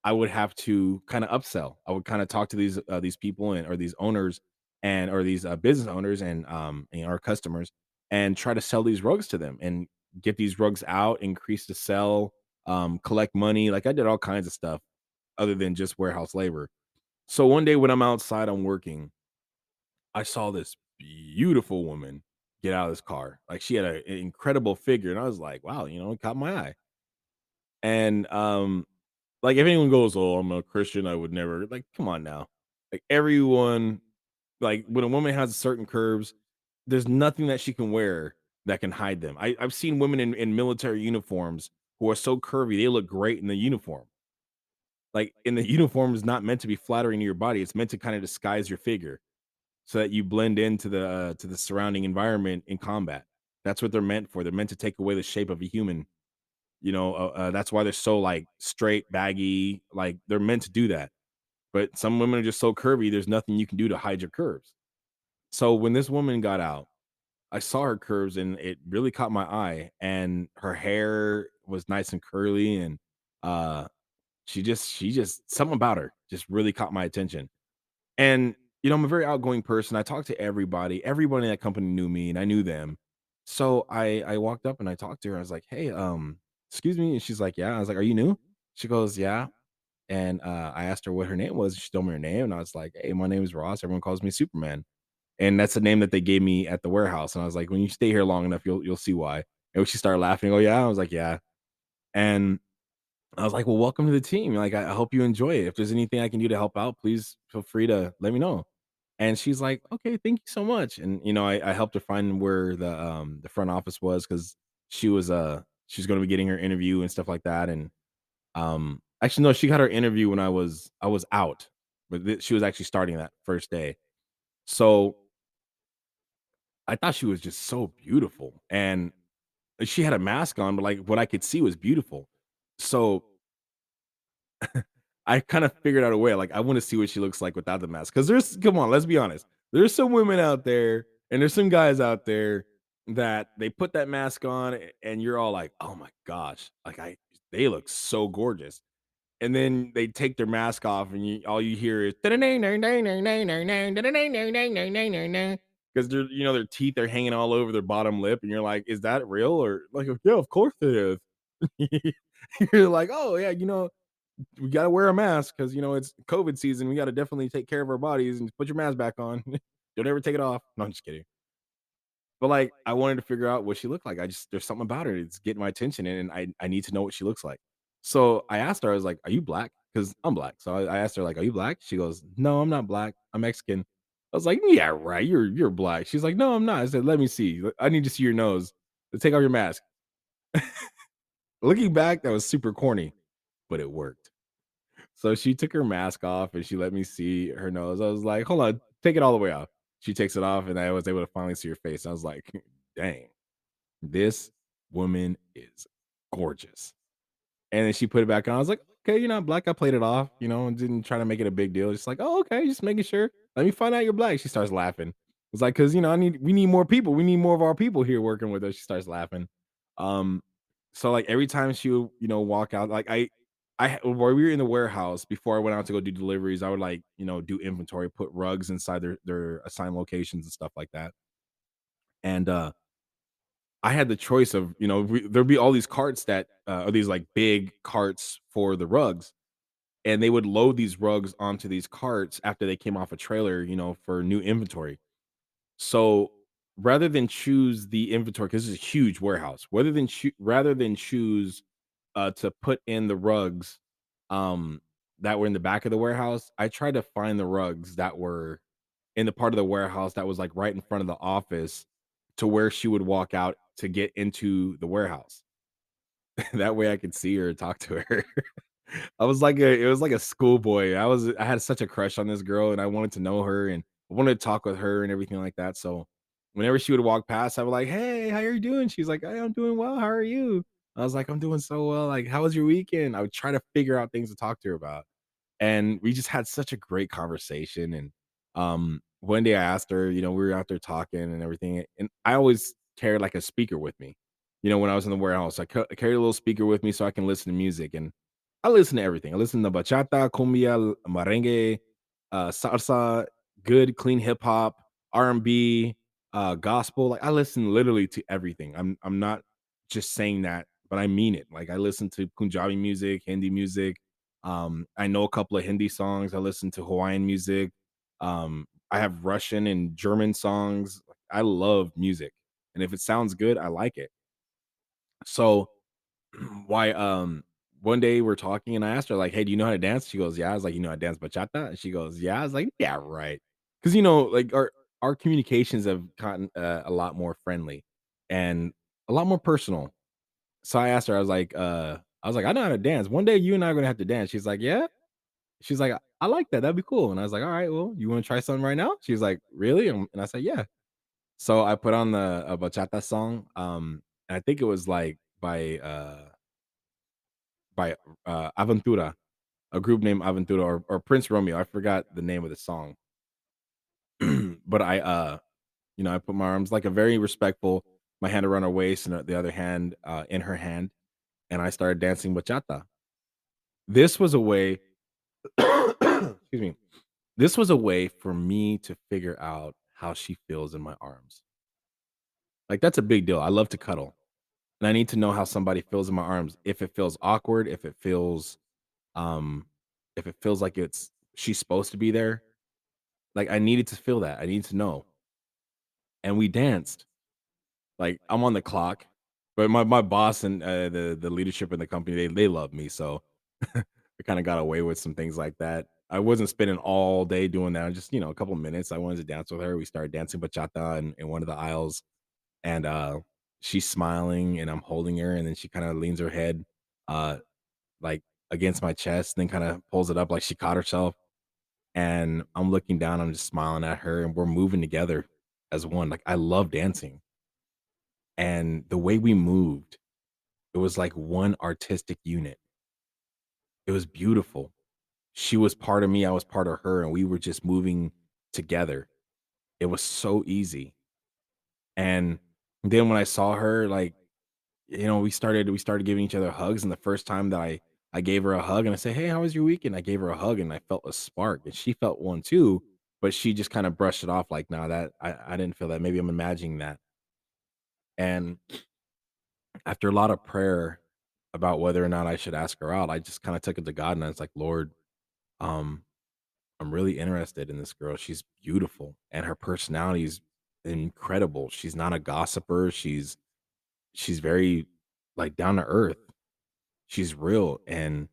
I would have to kinda upsell. I would kinda talk to these people or these owners or these, business owners and our customers, and try to sell these rugs to them and get these rugs out, increase the sell, collect money. Like, I did all kinds of stuff other than just warehouse labor. So one day when I'm outside, I'm working, I saw this beautiful woman get out of this car. Like, she had an incredible figure, and I was like, "Wow," it caught my eye. And, like, if anyone goes, "Oh, I'm a Christian, I would never," like, come on now. Like, everyone, like, when a woman has certain curves, there's nothing that she can wear that can hide them. I've seen women in military uniforms who are so curvy, they look great in the uniform. Like, and the uniform is not meant to be flattering to your body, it's meant to kinda disguise your figure so that you blend into the surrounding environment in combat. That's what they're meant for. They're meant to take away the shape of a human. That's why they're so like straight, baggy. Like, they're meant to do that. But some women are just so curvy. There's nothing you can do to hide your curves. So when this woman got out, I saw her curves and it really caught my eye. And her hair was nice and curly, and uh, she just something about her just really caught my attention. And, I'm a very outgoing person. I talked to everybody. Everybody in that company knew me and I knew them. So I walked up and I talked to her. I was like, "Hey, excuse me." And she's like, "Yeah." I was like, "Are you new?" She goes, "Yeah." And I asked her what her name was. She told me her name, and I was like, "Hey, my name is Ross. Everyone calls me Superman." And that's the name that they gave me at the warehouse. And I was like, "When you stay here long enough, you'll see why." And when she started laughing, "Oh yeah." I was like, "Yeah." And I was like, "Well, welcome to the team. Like, I hope you enjoy it. If there's anything I can do to help out, please feel free to let me know." And she's like, "Okay, thank you so much." And, I helped her find where the front office was, because she was gonna be getting her interview and stuff like that. And, actually, no, she got her interview when I was out, but she was actually starting that first day. So, I thought she was just so beautiful, and she had a mask on, but, like, what I could see was beautiful. So I kind of figured out a way, like, I wanna see what she looks like without the mask. Because come on, let's be honest. There's some women out there, and there's some guys out there that they put that mask on, and you're all like, "Oh my gosh, like, I they look so gorgeous." And then they take their mask off, and all you hear is because their teeth are hanging all over their bottom lip, and you're like, "Is that real?" Or like, "Yeah, of course it is." You're like, "Oh, yeah, we gotta wear a mask because it's COVID season. We gotta definitely take care of our bodies and put your mask back on. Don't ever take it off." No, I'm just kidding. But like, I wanted to figure out what she looked like. There's something about her. It's getting my attention, and I need to know what she looks like. So I asked her, I was like, "Are you black?" Because I'm black. So I asked her, like, "Are you black?" She goes, "No, I'm not black. I'm Mexican." I was like, "Yeah, right. You're black." She's like, "No, I'm not." I said, "Let me see. I need to see your nose. Take off your mask." Looking back, that was super corny, but it worked. So she took her mask off and she let me see her nose. I was like, "Hold on, take it all the way off." She takes it off and I was able to finally see her face. I was like, "Dang, this woman is gorgeous." And then she put it back on. I was like, "Okay, you're not black." I played it off, and didn't try to make it a big deal. Just like, "Oh, okay, just making sure. Let me find out you're black." She starts laughing. It's like, "'Cause, we need more people. We need more of our people here working with us." She starts laughing. Um, so, like, every time she would, walk out, like, while we were in the warehouse, before I went out to go do deliveries, I would, like, do inventory, put rugs inside their assigned locations and stuff like that. And, I had the choice of, there'd be all these carts that, or these, like, big carts for the rugs, and they would load these rugs onto these carts after they came off a trailer, for new inventory. So, rather than choose the inventory, because it's a huge warehouse, rather than choose, to put in the rugs, um, that were in the back of the warehouse, I tried to find the rugs that were in the part of the warehouse that was, like, right in front of the office, to where she would walk out to get into the warehouse. That way I could see her and talk to her. It was like a schoolboy. I had such a crush on this girl, and I wanted to know her, and I wanted to talk with her and everything like that. So whenever she would walk past, I would like, "Hey, how are you doing?" She's like, "Hey, I'm doing well. How are you?" I was like, "I'm doing so well. Like, how was your weekend?" I would try to figure out things to talk to her about. And we just had such a great conversation. And one day I asked her, we were out there talking and everything. And I always carried like a speaker with me. When I was in the warehouse, I carried a little speaker with me so I can listen to music. And I listen to everything. I listen to bachata, cumbia, merengue, salsa, good, clean hip hop, R&B, gospel. Like I listen literally to everything. I'm not just saying that, but I mean it. Like I listen to Punjabi music, Hindi music. I know a couple of Hindi songs. I listen to Hawaiian music. I have Russian and German songs. I love music, and if it sounds good, I like it. So why one day we're talking and I asked her, like, "Hey, do you know how to dance?" She goes, "Yeah." I was like, "You know how to dance bachata?" And she goes, "Yeah." I was like, "Yeah, right." Because like our communications have gotten a lot more friendly and a lot more personal. So I asked her, I was like, "I know how to dance. One day you and I are gonna have to dance." She's like, "Yeah." She's like, "I like that. That'd be cool." And I was like, "All right, well, you want to try something right now?" She's like, "Really?" And I said, "Yeah." So I put on the a bachata song. And I think it was like by Aventura, a group named Aventura or Prince Romeo. I forgot the name of the song. But I put my arms like a very respectful, my hand around her waist and the other hand in her hand, and I started dancing bachata. This was a way, excuse me. This was a way for me to figure out how she feels in my arms. Like that's a big deal. I love to cuddle, and I need to know how somebody feels in my arms. If it feels awkward, um, if it feels like it's she's supposed to be there. Like I needed to feel that. I need to know. And we danced. Like I'm on the clock, but my boss and the leadership in the company they love me, so I kind of got away with some things like that. I wasn't spending all day doing that. Just a couple minutes. I wanted to dance with her. We started dancing bachata in one of the aisles, and she's smiling, and I'm holding her, and then she kind of leans her head, uh, like against my chest, then kind of pulls it up like she caught herself. And I'm looking down. I'm just smiling at her, and we're moving together as one. Like I love dancing, and the way we moved, it was like one artistic unit. It was beautiful. She was part of me, I was part of her, and we were just moving together. It was so easy. And then when I saw her, like, we started giving each other hugs, and the first time that I gave her a hug and I said, "Hey, how was your weekend?" I gave her a hug and I felt a spark, and she felt one too, but she just kind of brushed it off like, "Nah, that I didn't feel that. Maybe I'm imagining that." And after a lot of prayer about whether or not I should ask her out, I just kind of took it to God and I was like, "Lord, um, I'm really interested in this girl. She's beautiful and her personality is incredible. She's not a gossiper. She's very like down to earth. She's real and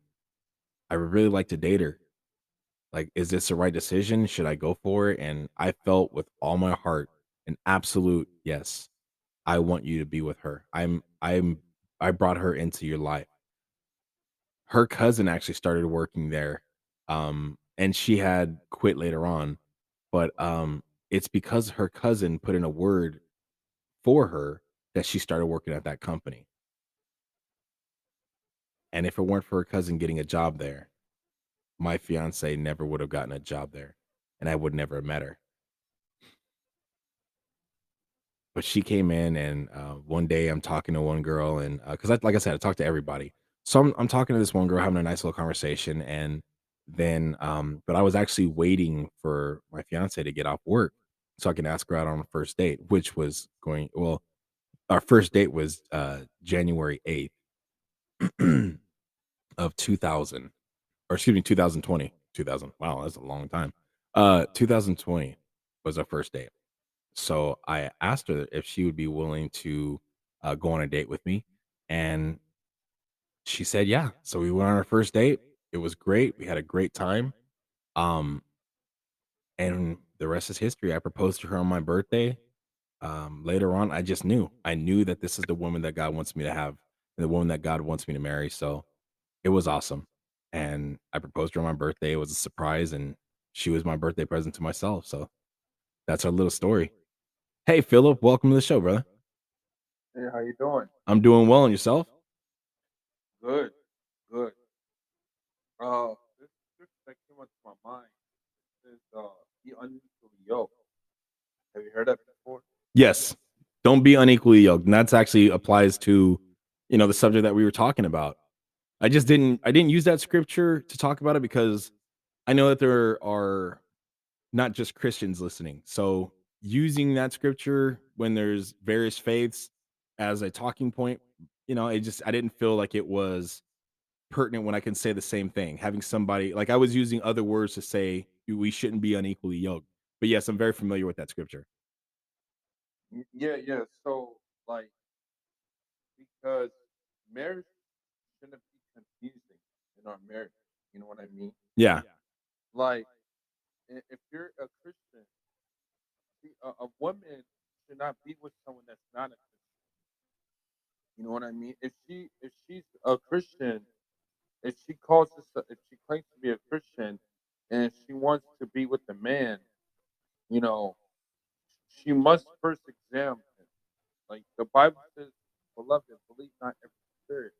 I would really like to date her. Like, is this the right decision? Should I go for it?" And I felt with all my heart an absolute yes. I want you to be with her. I brought her into your life. Her cousin actually started working there, and she had quit later on, but, it's because her cousin put in a word for her that she started working at that company, and if it weren't for her cousin getting a job there, my fiancé never would have gotten a job there, and I would never have met her. But she came in and, one day I'm talking to one girl and, because like I said, I talk to everybody. So I'm talking to this one girl, having a nice little conversation, and then, but I was actually waiting for my fiancé to get off work so I can ask her out on a first date, which was our first date was, January 8th of 2000, or excuse me, 2020. 2000. Wow, that's a long time. 2020 was our first date. So I asked her if she would be willing to go on a date with me, and she said, "Yeah." So we went on our first date. It was great. We had a great time. Um, and the rest is history. I proposed to her on my birthday. Later on, I just knew. I knew that this is the woman that God wants me to have, and the woman that God wants me to marry. So it was awesome. And I proposed to her on my birthday. It was a surprise, and she was my birthday present to myself. So that's our little story. Hey, Philip, welcome to the show, brother. Hey, how you doing? I'm doing well, and yourself? Good, good. This scripture that came up to my mind is "Be unequally yoked." Have you heard that before? Yes. Don't be unequally yoked. And that's actually applies to, the subject that we were talking about. I didn't use that scripture to talk about it because I know that there are not just Christians listening. So using that scripture when there's various faiths as a talking point, I didn't feel like it was pertinent when I can say the same thing. Having somebody like I was using other words to say we shouldn't be unequally yoked. But yes, I'm very familiar with that scripture. Yeah, yeah. So, like, because marriage shouldn't be confusing in our marriage. You know what I mean? Yeah. Like, if you're a Christian, see, a woman should not be with someone that's not a Christian. You know what I mean? If she's a Christian, if she claims to be a Christian, and if she wants to be with a man, you know, she must first examine him. Like the Bible says, beloved, believe not every spirit,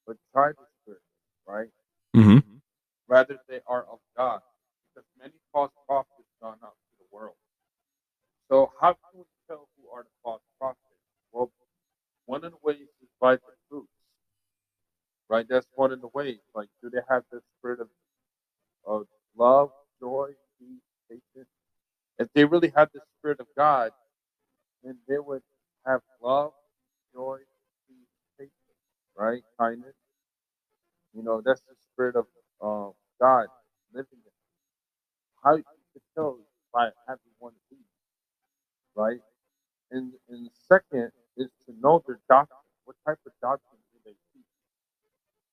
but try the spirit, right? Hmm. Rather they are of God. Because many false prophets gone out to the world. So how can we tell who are the false prophets? Well, one of the ways is by the fruits, right? That's one of the ways. Like, do they have the spirit of love, joy, peace, patience? If they really had the spirit of God, then they would have love, joy, peace, patience, right? Kindness. That's the spirit of God living in. How you can tell is by having one of these, right? And second is to know their doctrine. What type of doctrine do they teach?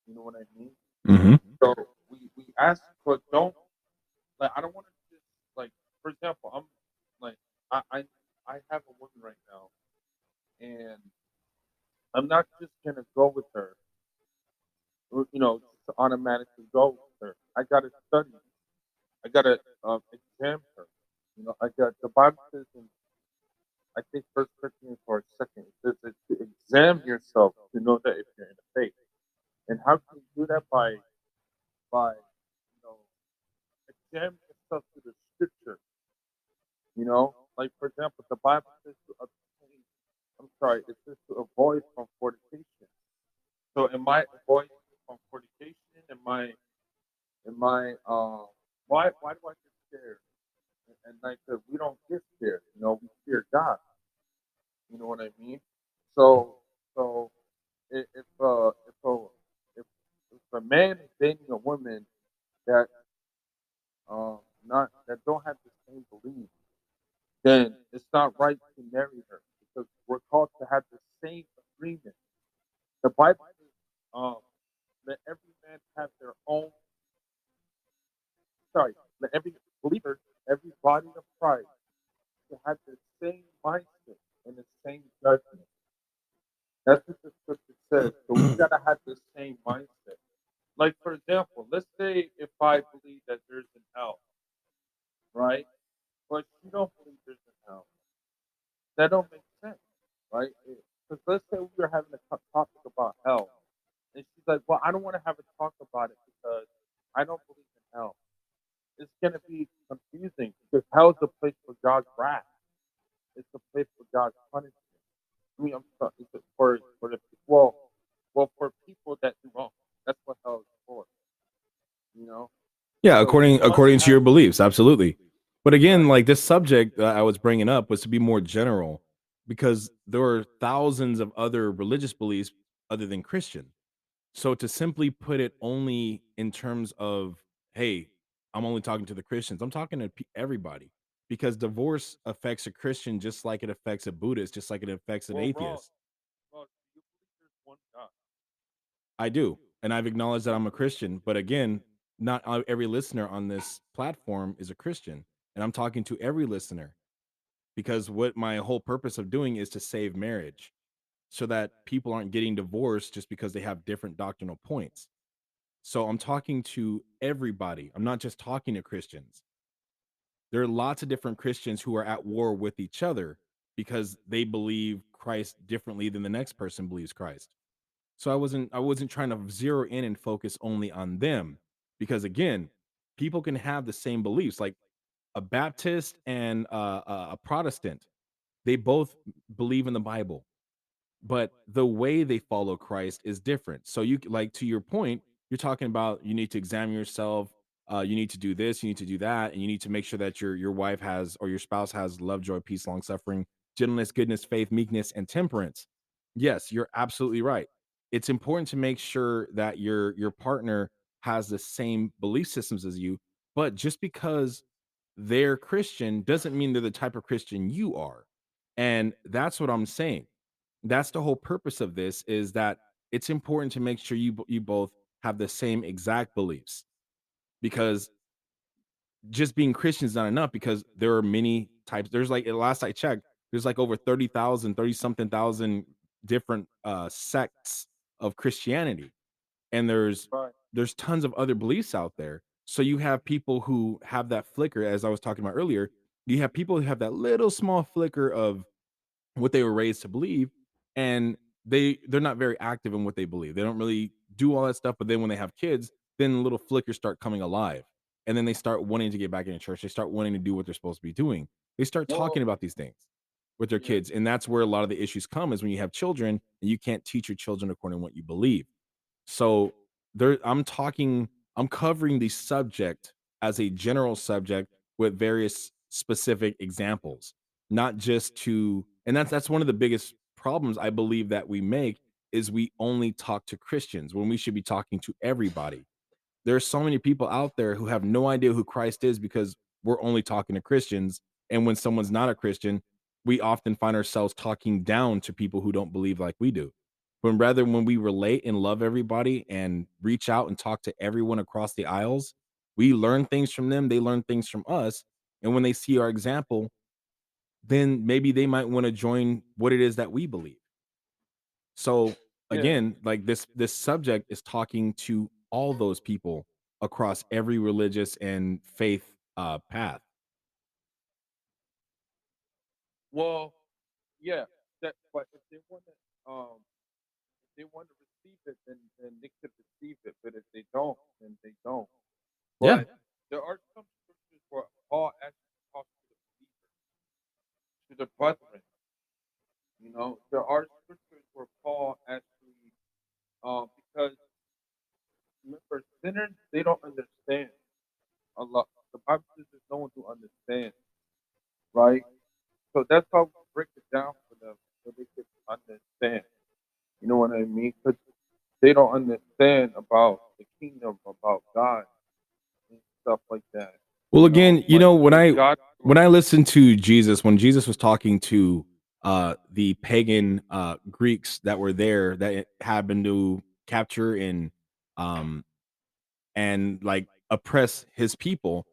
You know what I mean? Hmm. So we ask, but don't like. I don't want to just like. For example, I'm like I I I have a woman right now, and I'm not just gonna go with her. Just to automatically go with her. I gotta study. I gotta examine her. I got the Bible says in I think First Corinthians or second it says that to examine yourself to know that if you're in the faith. And how can you do that by examine yourself through the scripture? Like for example, the Bible says to obtain. I'm sorry, it says to avoid from fornication. So am I avoiding from fornication? Am I why do I get scared? And like we don't get scared, we fear God. You know what I mean? So if if if a man is dating a woman that not that don't have the same beliefs, then it's not right to marry her because we're called to have the same agreement. The Bible says, let every man have their own. Sorry, let every believer, every body of Christ, to have the same mindset and the same judgment. That's what the scripture says. So we gotta have the same mindset. Like for example, let's say if I believe that there's an hell, right? But you don't believe there's an hell. That don't make sense, right? Because let's say we were having a topic about hell, and she's like, "Well, I don't want to have a talk about it because I don't believe in hell." It's gonna be confusing because hell's a place for God's wrath. It's a place for God's punishment. I mean, I'm sorry, it's for the well for people that do wrong. That's what hell is for, you know. Yeah, So we must according to have your beliefs, absolutely. But again, right. like this subject that I was bringing up was to be more general because there are thousands of other religious beliefs other than Christian. So to simply put it only in terms of, hey, I'm only talking to the Christians, I'm talking to everybody because divorce affects a Christian just like it affects a Buddhist, just like it affects an Well, wrong. atheist. Well, do you believe there's one God? I do. And I've acknowledged that Okay. I'm a Christian. But again, not every listener on this platform is a Christian. And I'm talking to every listener because what my whole purpose of doing is to save marriage so that people aren't getting divorced just because they have different doctrinal points. So I'm talking to everybody. I'm not just talking to Christians. There are lots of different Christians who are at war with each other because they believe Christ differently than the next person believes Christ. So I wasn't trying to zero in and focus only on them, because again, people can have the same beliefs. Like a Baptist and a Protestant, they both believe in the Bible, but the way they follow Christ is different. So like, to your point, you're talking about you need to examine yourself. You need to do this, you need to do that, and you need to make sure that your wife has, or your spouse has, love, joy, peace, long suffering, gentleness, goodness, faith, meekness, and temperance. Yes, you're absolutely right. It's important to make sure that your partner has the same belief systems as you, but just because they're Christian doesn't mean they're the type of Christian you are. And that's what I'm saying. That's the whole purpose of this, is that it's important to make sure you both have the same exact beliefs, because just being Christian is not enough, because there are many types. There's like, last I checked, there's like over 30,000, 30 something thousand different sects of Christianity. And Right. there's tons of other beliefs out there. So you have people who have that flicker, as I was talking about earlier. You have people who have that little small flicker of what they were raised to believe, and they're not very active in what they believe. They don't really do all that stuff, but then when they have kids, then little flickers start coming alive, and then they start wanting to get back into church. They start wanting to do what they're supposed to be doing. They start Well, talking about these things with their yeah, kids, and that's where a lot of the issues come, is when you have children and you can't teach your children according to what you believe. So there, I'm covering the subject as a general subject with various specific examples, not just to, and that's one of the biggest problems I believe that we make, is we only talk to Christians when we should be talking to everybody. There's so many people out there who have no idea who Christ is, because we're only talking to Christians. And when someone's not a Christian, we often find ourselves talking down to people who don't believe like we do. When we relate and love everybody and reach out and talk to everyone across the aisles, we learn things from them, they learn things from us. And when they see our example, then maybe they might want to join what it is that we believe. So yeah, again, like, this subject is talking to all those people across every religious and faith path. well, yeah. That, but if they want to, if they want to receive it, then they could receive it. But if they don't, then they don't. Yeah. But there are some scriptures where Paul actually talks to the believers, to the brethren. You know, there are scriptures where Paul actually, because remember, sinners, they don't understand a lot. The Bible says there's no one to understand, right? So that's how we break it down for them so they can understand. You know what I mean? Because they don't understand about the kingdom, about God and stuff like that. Well, You know, again, but when if I God, when I listened to Jesus, when Jesus was talking to the pagan Greeks that were there, that happened to capture um and like oppress his people,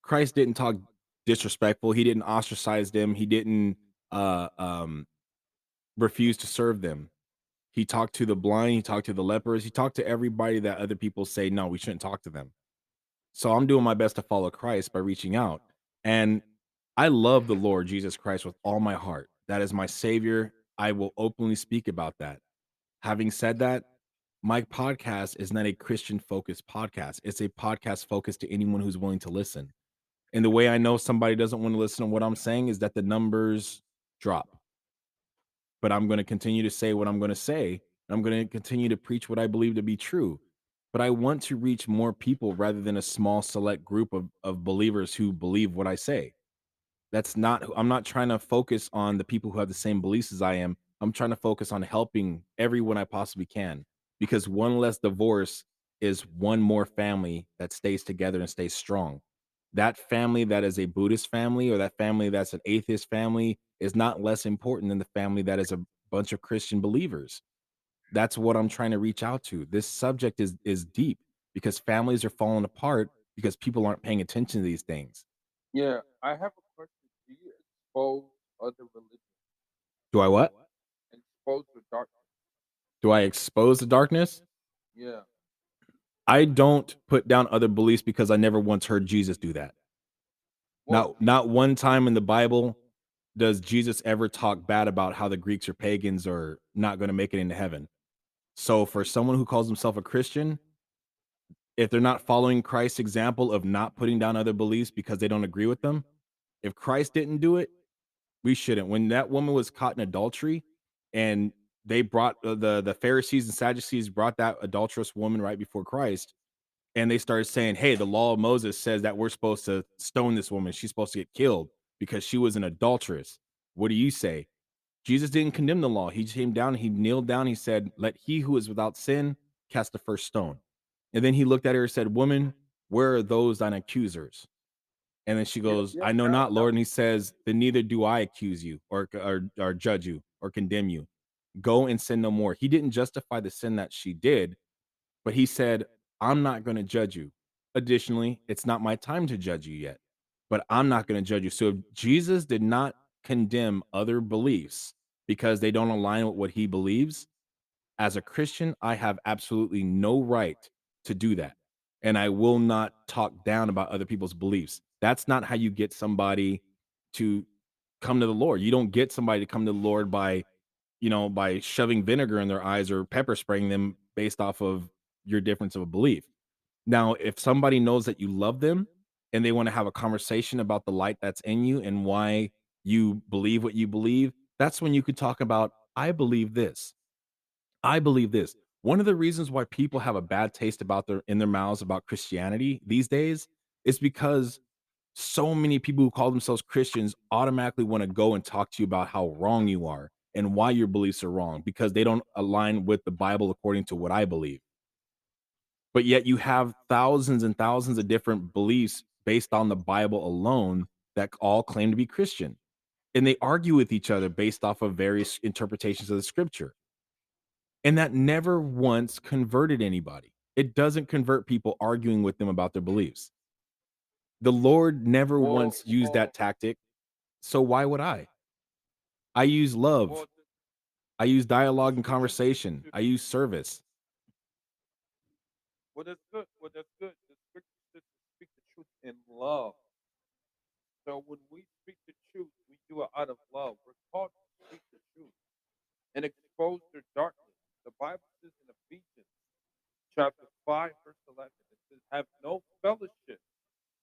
Christ didn't talk disrespectful. He didn't ostracize them. He didn't uh um refuse to serve them. He talked to the blind, he talked to the lepers, he talked to everybody that other people say no, we shouldn't talk to them. So I'm doing my best to follow Christ by reaching out. And I love the Lord Jesus Christ with all my heart. That is my savior. I will openly speak about that. Having said that, my podcast is not a Christian focused podcast. It's a podcast focused to anyone who's willing to listen. And the way I know somebody doesn't want to listen to what I'm saying is that the numbers drop. But I'm going to continue to say what I'm going to say. I'm going to continue to preach what I believe to be true. But I want to reach more people rather than a small select group of believers who believe what I say. I'm not trying to focus on the people who have the same beliefs as I am. I'm trying to focus on helping everyone I possibly can, because one less divorce is one more family that stays together and stays strong. That family that is a Buddhist family, or that family that's an atheist family, is not less important than the family that is a bunch of Christian believers. That's what I'm trying to reach out to. This subject is deep, because families are falling apart because people aren't paying attention to these things. yeah, I have a question. Do you expose other religions, Do I what? expose the darkness? Do I expose the darkness? Yeah. I don't put down other beliefs, because I never once heard Jesus do that. Well, Not one time in the Bible does Jesus ever talk bad about how the Greeks or pagans are not going to make it into heaven. So for someone who calls himself a Christian, if they're not following Christ's example of not putting down other beliefs because they don't agree with them, if Christ didn't do it, we shouldn't. When that woman was caught in adultery, and they brought the Pharisees and Sadducees brought that adulterous woman right before Christ, and they started saying, "Hey, the law of Moses says that we're supposed to stone this woman. She's supposed to get killed because she was an adulteress. What do you say?" Jesus didn't condemn the law. He came down, he kneeled down, he said, "Let he who is without sin cast the first stone." And then he looked at her and said, "Woman, where are those thine accusers?" And then she Yeah, goes, yeah, "I know not, that Lord." And he says, "Then neither do I accuse you or judge you or condemn you. Go and sin no more." He didn't justify the sin that she did, but he said, "I'm not going to judge you. Additionally, it's not my time to judge you yet, but I'm not going to judge you." So if Jesus did not condemn other beliefs because they don't align with what he believes, as a Christian, I have absolutely no right to do that. And I will not talk down about other people's beliefs. That's not how you get somebody to come to the Lord. You don't get somebody to come to the Lord by, by shoving vinegar in their eyes or pepper spraying them based off of your difference of a belief. Now, if somebody knows that you love them and they want to have a conversation about the light that's in you and why you believe what you believe, that's when you could talk about, "I believe this. I believe this." One of the reasons why people have a bad taste about their in their mouths about Christianity these days is because so many people who call themselves Christians automatically want to go and talk to you about how wrong you are and why your beliefs are wrong because they don't align with the Bible according to what I believe. But yet you have thousands and thousands of different beliefs based on the Bible alone that all claim to be Christian. And they argue with each other based off of various interpretations of the scripture. And that never once converted anybody. It doesn't convert people arguing with them about their beliefs. The Lord never well, once used that tactic. So why would I? I use love. well, I use the dialogue and scripture conversation. says I use service. well, that's good. Well, that's good. The scripture says to speak the truth in love. So when we speak the truth, we do it out of love. We're called to speak the truth and expose their darkness. The Bible says in Ephesians chapter 5, verse 11, it says, "Have no fellowship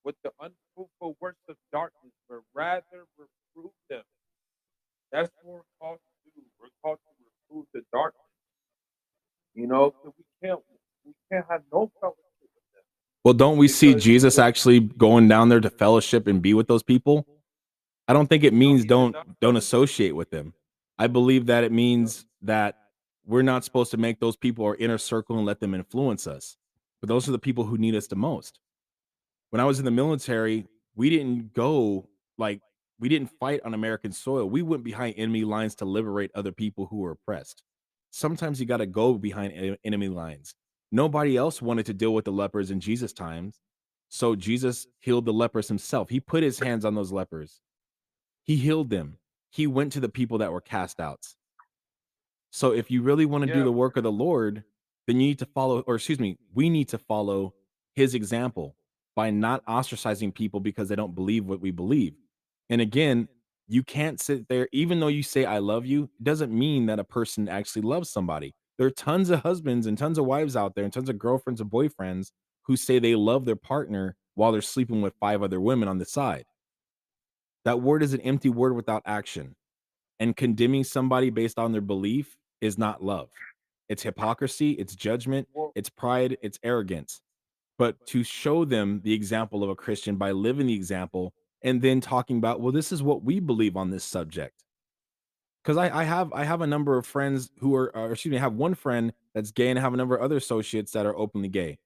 with the unfruitful works of darkness, but rather reprove them." That's what we're called to do. We're called to reprove the darkness. So we can't have no fellowship with them Well, don't we see because Jesus actually going down there to fellowship and be with those people? I don't think it no, means he did not don't fellowship. associate with them. I believe that it No, means that we're not supposed to make those people our inner circle and let them influence us. But those are the people who need us the most. When I was in the military, we didn't go like we didn't fight on American soil. We went behind enemy lines to liberate other people who were oppressed. Sometimes you got to go behind enemy lines. Nobody else wanted to deal with the lepers in Jesus' times. So Jesus healed the lepers himself. He put his hands on those lepers. He healed them. He went to the people that were cast out. So if you really want to do yeah, the work of the Lord, then you need to follow, or excuse me, we need to follow his example by not ostracizing people because they don't believe what we believe. And again, you can't sit there, even though you say I love you, it doesn't mean that a person actually loves somebody. There are tons of husbands and tons of wives out there and tons of girlfriends and boyfriends who say they love their partner while they're sleeping with five other women on the side. That word is an empty word without action. And condemning somebody based on their belief is not love. It's hypocrisy, it's judgment, well, it's pride, it's arrogance. But to show them the example of a Christian by living the example and then talking about, well, this is what we believe on this subject. Because I have a number of friends who are, or excuse me, I have one friend that's gay and I have a number of other associates that are openly gay.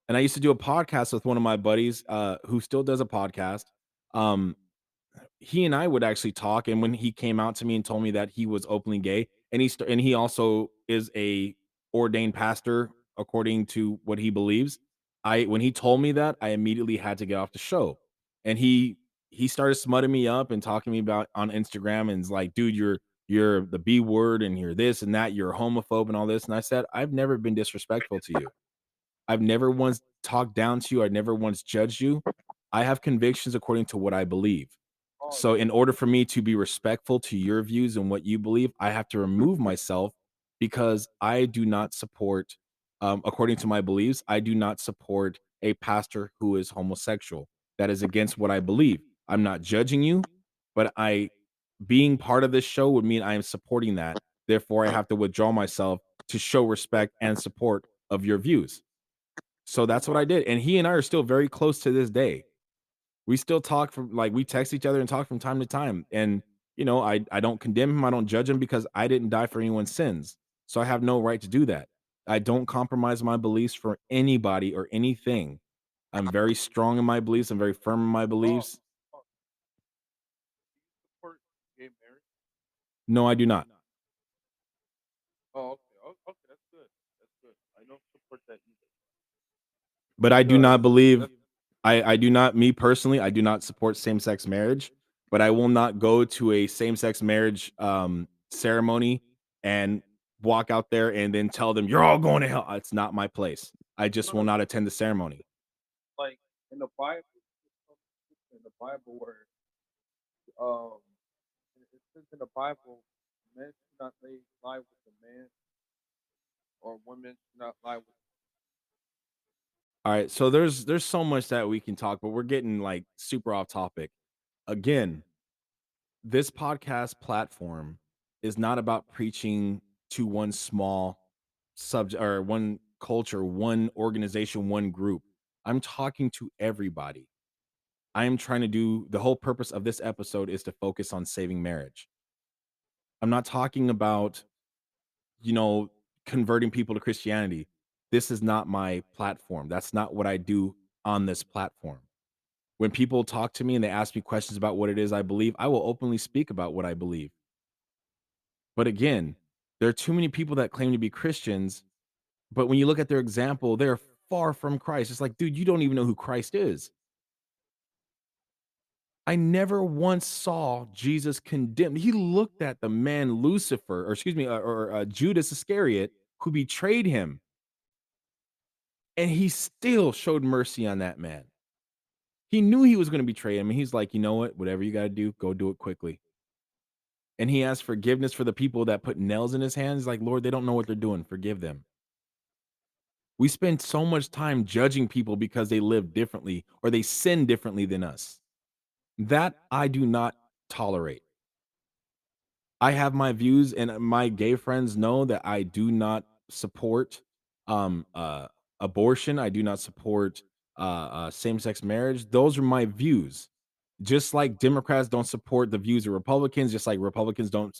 And I used to do a podcast with one of my buddies who still does a podcast. Um, he and I would actually talk, and when he came out to me and told me that he was openly gay, and and he also is a ordained pastor according to what he believes. When he told me that, I immediately had to get off the show, and he started smutting me up and talking to me about on Instagram, and is like, "Dude, you're the B word, and you're this and that, you're a homophobe and all this." And I said, "I've never been disrespectful to you. I've never once talked down to you. I never once judged you. I have convictions according to what I believe. oh, So, in order for me to be respectful to your views and what you believe, I have to remove myself because I do not support, according to my beliefs, I do not support a pastor who is homosexual. That is against what I believe. I'm not judging you, but being part of this show would mean I am supporting that. Therefore, I have to withdraw myself to show respect and support of your views. So that's what I did. And he and I are still very close to this day. We still talk from like we text each other and talk from time to time. And I don't condemn him, I don't judge him because I didn't die for anyone's sins. So I have no right to do that. I don't compromise my beliefs for anybody or anything. I'm very strong in my beliefs. I'm very firm in my Oh, beliefs. oh, do you support gay marriage? No, I do not. Oh, okay. Oh, okay, that's good. That's good. I don't support that either But I do because not believe that's I do not me personally, I do not support same-sex marriage, but I will not go to a same-sex marriage, ceremony and walk out there and then tell them, "You're all going to hell." It's not my place. I no, just no, will no. not attend the ceremony. Like in the Bible, in the Bible where um it says in the Bible, men should not lie with a man, or women should not lie with. Alright, so there's so much that we can talk, but we're getting, like, super off topic. Again, this podcast platform is not about preaching to one small subject or one culture, one organization, one group. I'm talking to everybody. I am trying to do the whole purpose of this episode is to focus on saving marriage. I'm not talking about, you know, converting people to Christianity. This is not my platform. That's not what I do on this platform. When people talk to me and they ask me questions about what it is I believe, I will openly speak about what I believe. But again, there are too many people that claim to be Christians, but when you look at their example, they're far from Christ. It's like, dude, you don't even know who Christ is. I never once saw Jesus condemned. He looked at the man Lucifer, or excuse me, Judas Iscariot, who betrayed him, and he still showed mercy on that man. He knew he was going to betray him, and he's like, you know what? Whatever you got to do, go do it quickly. And he asked forgiveness for the people that put nails in his hands. Like, Lord, they don't know what they're doing. Forgive them. We spend so much time judging people because they live differently or they sin differently than us. That I do not tolerate. I have my views, and my gay friends know that I do not support um uh abortion. I do not support same-sex marriage. Those are my views. Just like Democrats don't support the views of Republicans, just like Republicans don't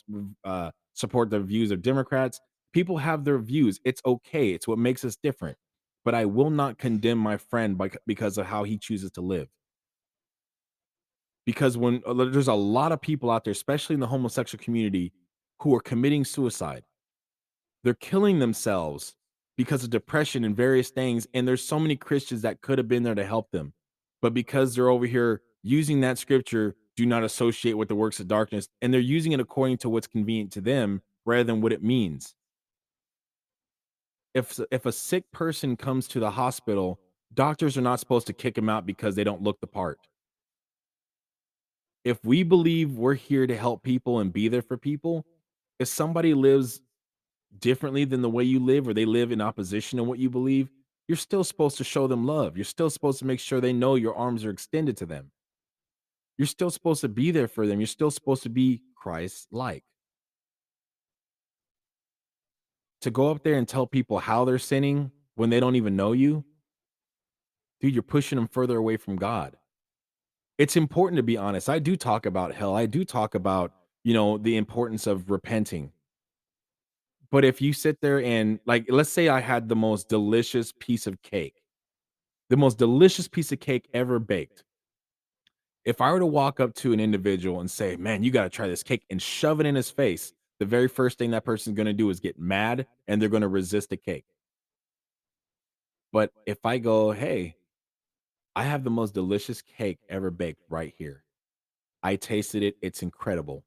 support the views of Democrats. People have their views. It's okay. It's what makes us different. But I will not condemn my friend because of how he chooses to live. Because when there's a lot of people out there, especially in the homosexual community, who are committing suicide. They're killing themselves because of depression and various things. And there's so many Christians that could have been there to help them. But because they're over here using that scripture, do not associate with the works of darkness, and they're using it according to what's convenient to them rather than what it means. If a sick person comes to the hospital, doctors are not supposed to kick them out because they don't look the part. If we believe we're here to help people and be there for people, if somebody lives differently than the way you live or they live in opposition to what you believe, you're still supposed to show them love. You're still supposed to make sure they know your arms are extended to them. You're still supposed to be there for them. You're still supposed to be Christ-like. To go up there and tell people how they're sinning when they don't even know you, dude, you're pushing them further away from God. It's important to be honest. I do talk about hell. I do talk about, the importance of repenting. But if you sit there and like, let's say I had the most delicious piece of cake, the most delicious piece of cake ever baked. If I were to walk up to an individual and say, "Man, you gotta try this cake," and shove it in his face, the very first thing that person's gonna do is get mad and they're gonna resist the cake. But if I go, "Hey, I have the most delicious cake ever baked right here. I tasted it, it's incredible."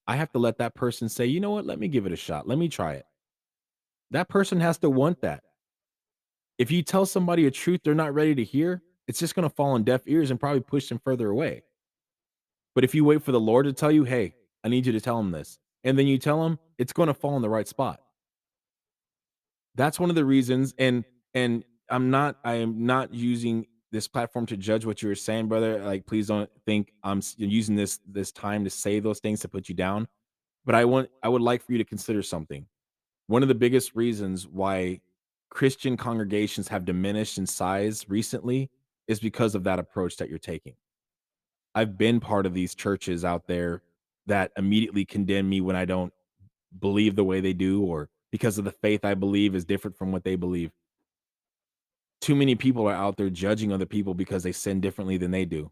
I have to let that person say, "You know what? Let me give it a shot. Let me try it." That person has to want that. If you tell somebody a truth they're not ready to hear, it's just gonna fall on deaf ears and probably push them further away. But if you wait for the Lord to tell you, "Hey, I need you to tell him this," and then you tell him, it's gonna fall in the right spot. That's one of the reasons, and I am not using this platform to judge what you were saying, brother. Like, please don't think using this time to say those things to put you down. But I would like for you to consider something. One of the biggest reasons why Christian congregations have diminished in size recently is because of that approach that you're taking. I've been part of these churches out there that immediately condemn me when I don't believe the way they do, or because of the faith I believe is different from what they believe. Too many people are out there judging other people because they sin differently than they do.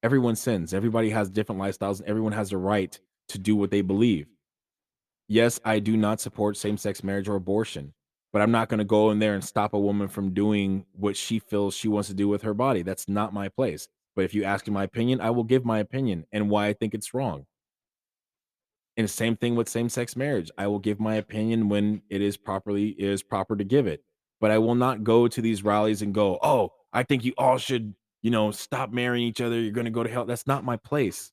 Everyone sins. Everybody has different lifestyles, and everyone has the right to do what they believe. Yes, I do not support same-sex marriage or abortion, but I'm not gonna go in there and stop a woman from doing what she feels she wants to do with her body. That's not my place. But if you ask me my opinion, I will give my opinion and why I think it's wrong. And the same thing with same-sex marriage. I will give my opinion when it is proper to give it. But I will not go to these rallies and go, "Oh, I think you all should, stop marrying each other. You're gonna go to hell." That's not my place.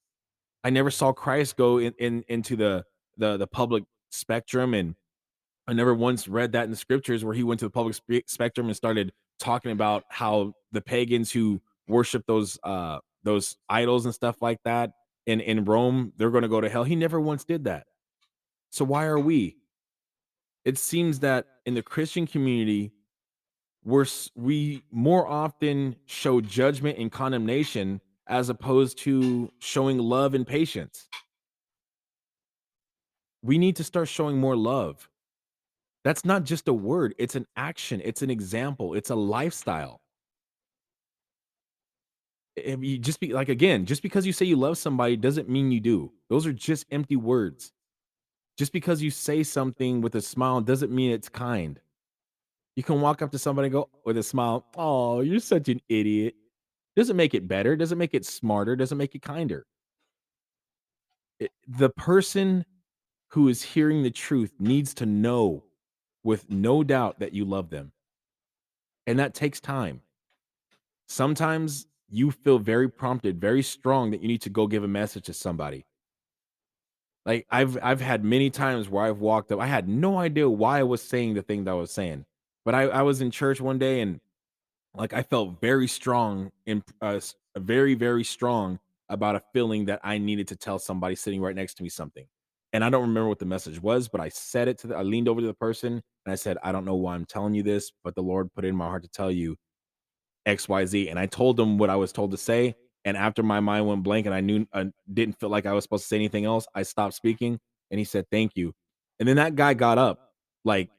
I never saw Christ go into the public spectrum, and I never once read that in the scriptures where he went to the public spectrum and started talking about how the pagans who worship those idols and stuff like that in Rome, they're going to go to hell. He never once did that. So why are we? It seems that in the Christian community, we more often show judgment and condemnation as opposed to showing love and patience. We need to start showing more love. That's not just a word, it's an action, it's an example, it's a lifestyle. If you just be like, again, just because you say you love somebody doesn't mean you do. Those are just empty words. Just because you say something with a smile doesn't mean it's kind. You can walk up to somebody and go with a smile, "Oh, you're such an idiot." Doesn't make it better, doesn't make it smarter, doesn't make it kinder. The person who is hearing the truth needs to know with no doubt that you love them. And that takes time. Sometimes you feel very prompted, very strong that you need to go give a message to somebody. Like, I've had many times where I've walked up, I had no idea why I was saying the thing that I was saying, but I was in church one day, and like, I felt very strong and very, very strong about a feeling that I needed to tell somebody sitting right next to me something. And I don't remember what the message was, but I said it I leaned over to the person and I said, "I don't know why I'm telling you this, but the Lord put it in my heart to tell you XYZ." And I told him what I was told to say. And after my mind went blank and I knew didn't feel like I was supposed to say anything else, I stopped speaking and he said, "Thank you." And then that guy got up like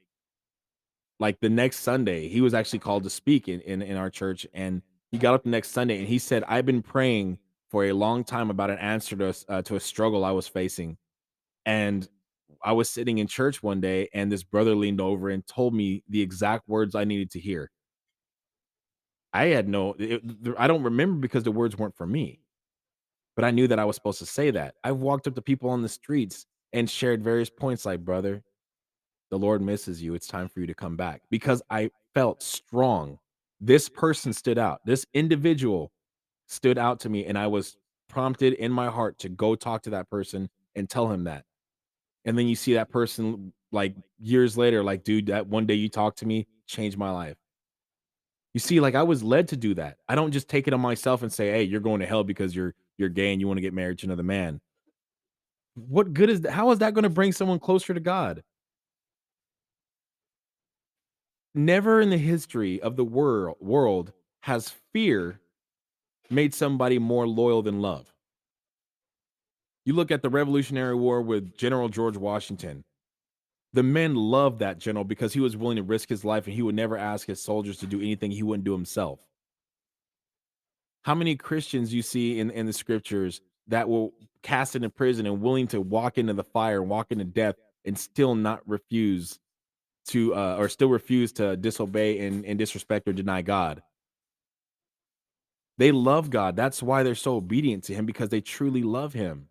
the next Sunday. He was actually called to speak in our church. And he got up the next Sunday and he said, "I've been praying for a long time about an answer to a struggle I was facing." And I was sitting in church one day and this brother leaned over and told me the exact words I needed to hear. I had no I don't remember because the words weren't for me, but I knew that I was supposed to say that. I've walked up to people on the streets and shared various points like, "Brother, the Lord misses you. It's time for you to come back." Because I felt strong. This person stood out. This individual stood out to me, and I was prompted in my heart to go talk to that person and tell him that. And then you see that person like years later, like, "Dude, that one day you talked to me changed my life." You see, like, I was led to do that. I don't just take it on myself and say, "Hey, you're going to hell because you're gay and you wanna get married to another man." What good is that? How is that gonna bring someone closer to God? Never in the history of the world has fear made somebody more loyal than love. You look at the Revolutionary War with General George Washington. The men loved that general because he was willing to risk his life and he would never ask his soldiers to do anything he wouldn't do himself. How many Christians you see in the scriptures that will cast into prison and willing to walk into the fire and walk into death and still not refuse to or still refuse to disobey and disrespect or deny God? They love God. That's why they're so obedient to him, because they truly love him.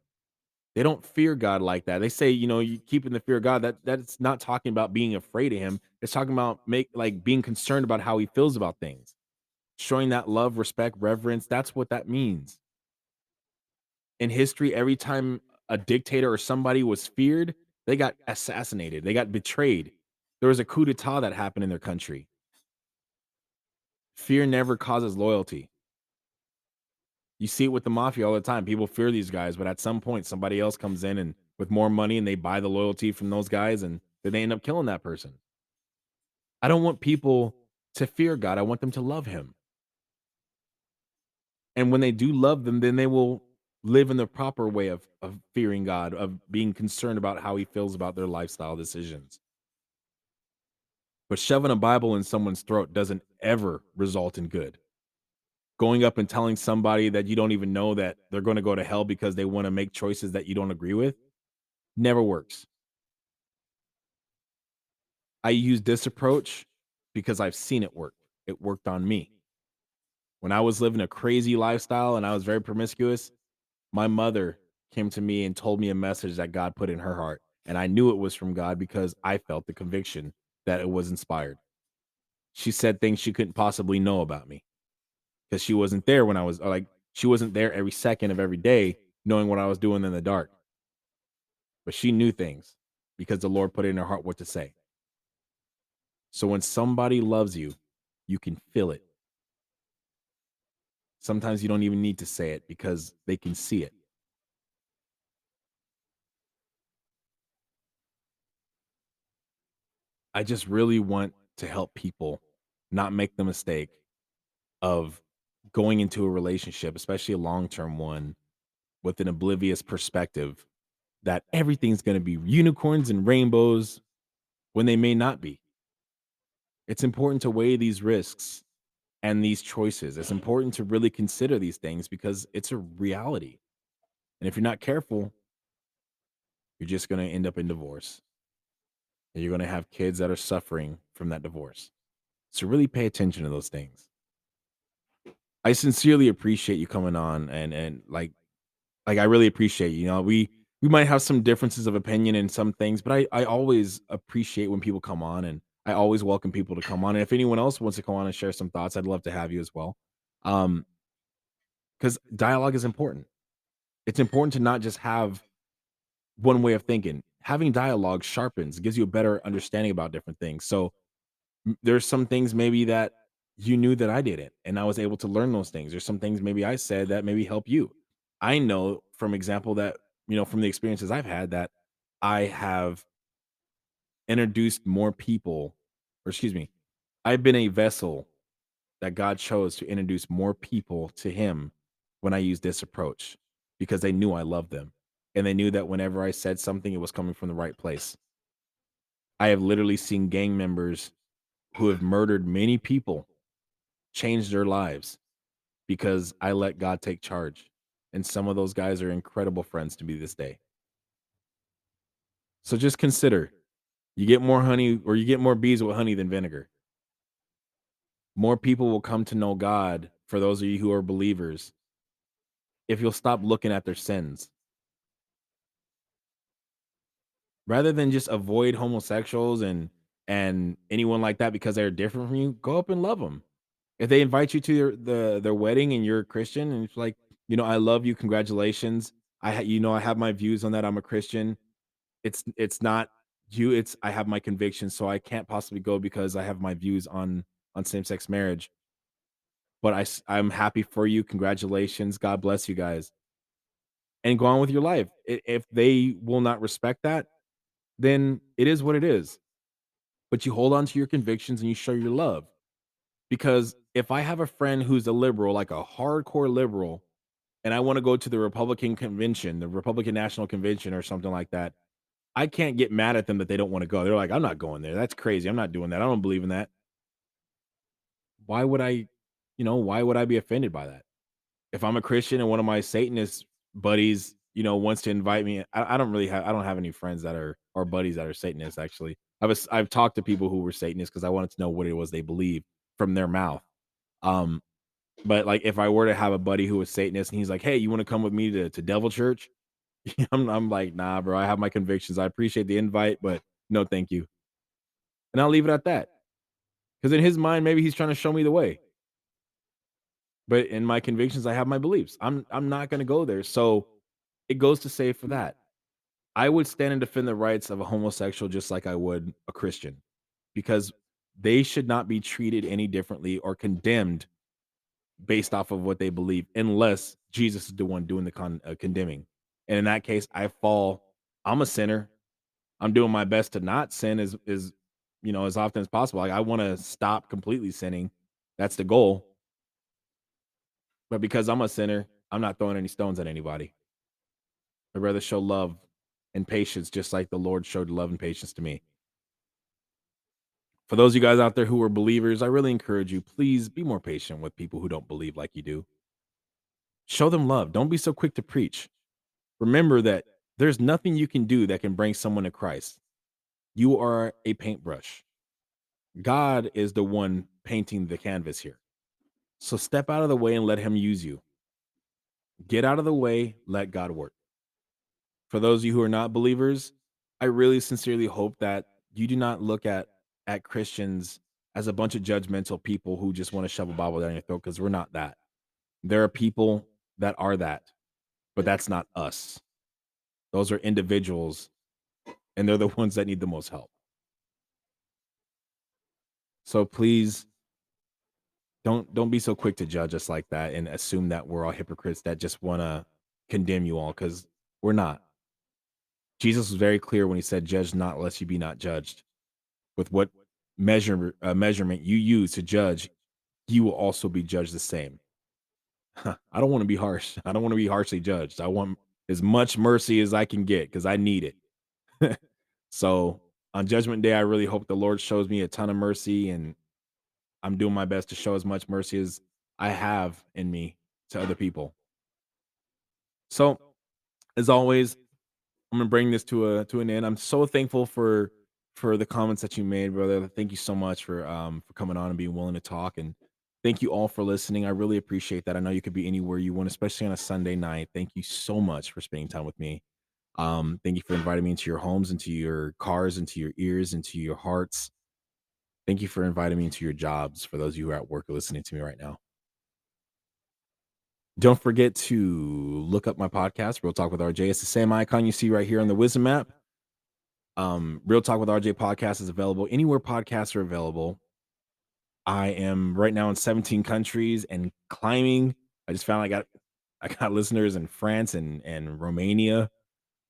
They don't fear God like that. They say, you keep in the fear of God. That's not talking about being afraid of him. It's talking about being concerned about how he feels about things. Showing that love, respect, reverence. That's what that means. In history, every time a dictator or somebody was feared, they got assassinated. They got betrayed. There was a coup d'etat that happened in their country. Fear never causes loyalty. You see it with the mafia all the time. People fear these guys, but at some point, somebody else comes in and with more money and they buy the loyalty from those guys and then they end up killing that person. I don't want people to fear God. I want them to love him. And when they do love them, then they will live in the proper way of fearing God, of being concerned about how he feels about their lifestyle decisions. But shoving a Bible in someone's throat doesn't ever result in good. Going up and telling somebody that you don't even know that they're going to go to hell because they want to make choices that you don't agree with never works. I use this approach because I've seen it work. It worked on me. When I was living a crazy lifestyle and I was very promiscuous, my mother came to me and told me a message that God put in her heart. And I knew it was from God because I felt the conviction that it was inspired. She said things she couldn't possibly know about me because she wasn't there when I was like, she wasn't there every second of every day knowing what I was doing in the dark. But she knew things because the Lord put it in her heart what to say. So when somebody loves you, you can feel it. Sometimes you don't even need to say it because they can see it. I just really want to help people not make the mistake of going into a relationship, especially a long-term one, with an oblivious perspective that everything's going to be unicorns and rainbows when they may not be. It's important to weigh these risks and these choices. It's important to really consider these things because it's a reality. And if you're not careful, you're just going to end up in divorce. And you're going to have kids that are suffering from that divorce. So really pay attention to those things. I sincerely appreciate you coming on and like I really appreciate you. You know, we might have some differences of opinion in some things, but I always appreciate when people come on and I always welcome people to come on. And if anyone else wants to come on and share some thoughts, I'd love to have you as well. Um, because dialogue is important. It's important to not just have one way of thinking. Having dialogue sharpens, gives you a better understanding about different things. So there's some things maybe that you knew that I didn't, and I was able to learn those things. There's some things maybe I said that maybe help you. I know from example that, from the experiences I've had that I have introduced more people, or excuse me, I've been a vessel that God chose to introduce more people to him when I used this approach because they knew I loved them. And they knew that whenever I said something, it was coming from the right place. I have literally seen gang members who have murdered many people change their lives because I let God take charge. And some of those guys are incredible friends to me this day. So just consider you get more honey or you get more bees with honey than vinegar. More people will come to know God for those of you who are believers if you'll stop looking at their sins. Rather than just avoid homosexuals and anyone like that because they're different from you, go up and love them. If they invite you to their wedding and you're a Christian and it's like, I love you, congratulations. I have my views on that. I'm a Christian. It's not you, it's I have my convictions, so I can't possibly go because I have my views on same-sex marriage. But I'm happy for you. Congratulations. God bless you guys. And go on with your life. If they will not respect that, then it is what it is. But you hold on to your convictions and you show your love. Because if I have a friend who's a liberal, like a hardcore liberal, and I want to go to the Republican convention, the Republican National Convention or something like that, I can't get mad at them that they don't want to go. They're like, I'm not going there. That's crazy. I'm not doing that. I don't believe in that. Why would why would I be offended by that? If I'm a Christian and one of my Satanist buddies, wants to invite me, I don't have any friends that are or buddies that are Satanists actually. I've talked to people who were Satanists because I wanted to know what it was they believe from their mouth. Um, but like if I were to have a buddy who was Satanist and he's like, "Hey, you want to come with me to Devil Church?" I'm like, "Nah, bro. I have my convictions. I appreciate the invite, but no, thank you." And I'll leave it at that. Because in his mind, maybe he's trying to show me the way. But in my convictions, I have my beliefs. I'm not gonna go there. So it goes to say for that. I would stand and defend the rights of a homosexual just like I would a Christian. because they should not be treated any differently or condemned based off of what they believe, unless Jesus is the one doing the condemning. And in that case, I fall. I'm a sinner. I'm doing my best to not sin as as often as possible. Like, I want to stop completely sinning. That's the goal. But because I'm a sinner, I'm not throwing any stones at anybody. I'd rather show love and patience, just like the Lord showed love and patience to me. For those of you guys out there who are believers, I really encourage you, please be more patient with people who don't believe like you do. Show them love. Don't be so quick to preach. Remember that there's nothing you can do that can bring someone to Christ. You are a paintbrush. God is the one painting the canvas here. So step out of the way and let him use you. Get out of the way, let God work. For those of you who are not believers, I really sincerely hope that you do not look at Christians as a bunch of judgmental people who just want to shove a Bible down your throat, because we're not that. There are people that are that, but that's not us. Those are individuals, and they're the ones that need the most help. So please don't be so quick to judge us like that and assume that we're all hypocrites that just want to condemn you all, because we're not. Jesus was very clear when he said, "Judge not, lest you be not judged." With what measurement you use to judge, you will also be judged the same. I don't want to be harsh. I don't want to be harshly judged. I want as much mercy as I can get, because I need it. So on Judgment Day, I really hope the Lord shows me a ton of mercy, and I'm doing my best to show as much mercy as I have in me to other people. So, as always, I'm gonna bring this to an end. I'm so thankful for the comments that you made, brother. Thank you so much for coming on and being willing to talk, and thank you all for listening. I really appreciate that. I know you could be anywhere you want, especially on a Sunday night. Thank you so much for spending time with me. Thank you for inviting me into your homes, into your cars, into your ears, into your hearts. Thank you for inviting me into your jobs. For those of you who are at work listening to me right now, don't forget to look up my podcast, Real Talk with RJ. It's the same icon you see right here on the Wisdom app. Real Talk with RJ podcast is available anywhere podcasts are available. I am right now in 17 countries and climbing. I just found I got listeners in France and Romania,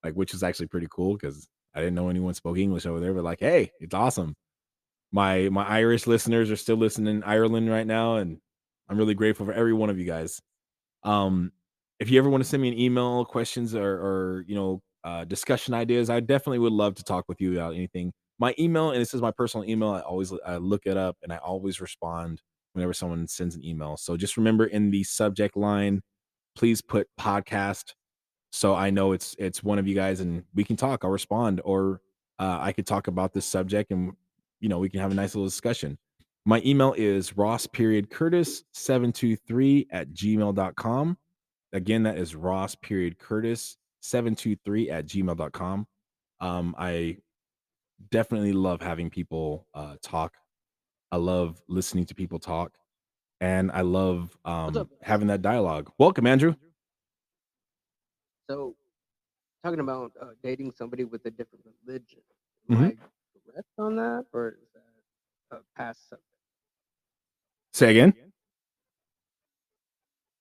like, which is actually pretty cool because I didn't know anyone spoke English over there. But like, hey, it's awesome. My Irish listeners are still listening in Ireland right now, and I'm really grateful for every one of you guys. If you ever want to send me an email, questions or discussion ideas, I definitely would love to talk with you about anything. My email, and this is my personal email, I look it up and I always respond whenever someone sends an email. So just remember, in the subject line, please put podcast, so I know it's one of you guys and we can talk. I'll respond, or I could talk about this subject, and we can have a nice little discussion. My email is ross.curtis723@gmail.com. Again, that is ross.curtis723@gmail.com. I definitely love having people talk. I love listening to people talk, and I love What's up? having that dialogue. Welcome, Andrew. So, talking about dating somebody with a different religion, am Mhm. I correct on that, or is that a past subject? Say again.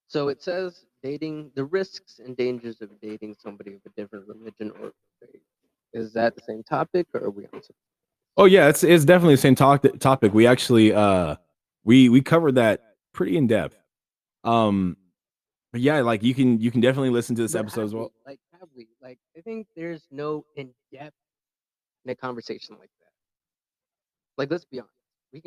So it says dating the risks and dangers of dating somebody of a different religion or faith. Is that the same topic, or are we on something? Oh yeah, it's definitely the same topic. We actually we covered that pretty in depth. But yeah, like you can definitely listen to this But episode as well. have we? Like, I think there's no in depth in a conversation like that. Like, let's be honest.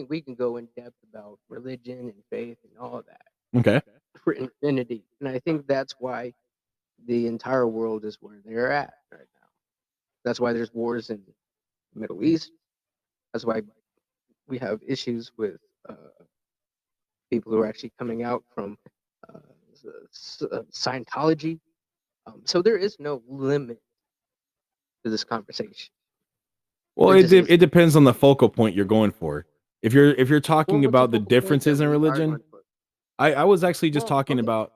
We can go in depth about religion and faith and all of that Okay. for infinity, and I think that's why the entire world is where they're at right now. That's why there's wars in the Middle East. That's why we have issues with people who are actually coming out from uh, Scientology. So there is no limit to this conversation. Well, There it just isn't. it depends on the focal point you're going for. If you're talking Well, what's about the focal point that differences in we are religion, going for? I was actually just Well, talking okay. about.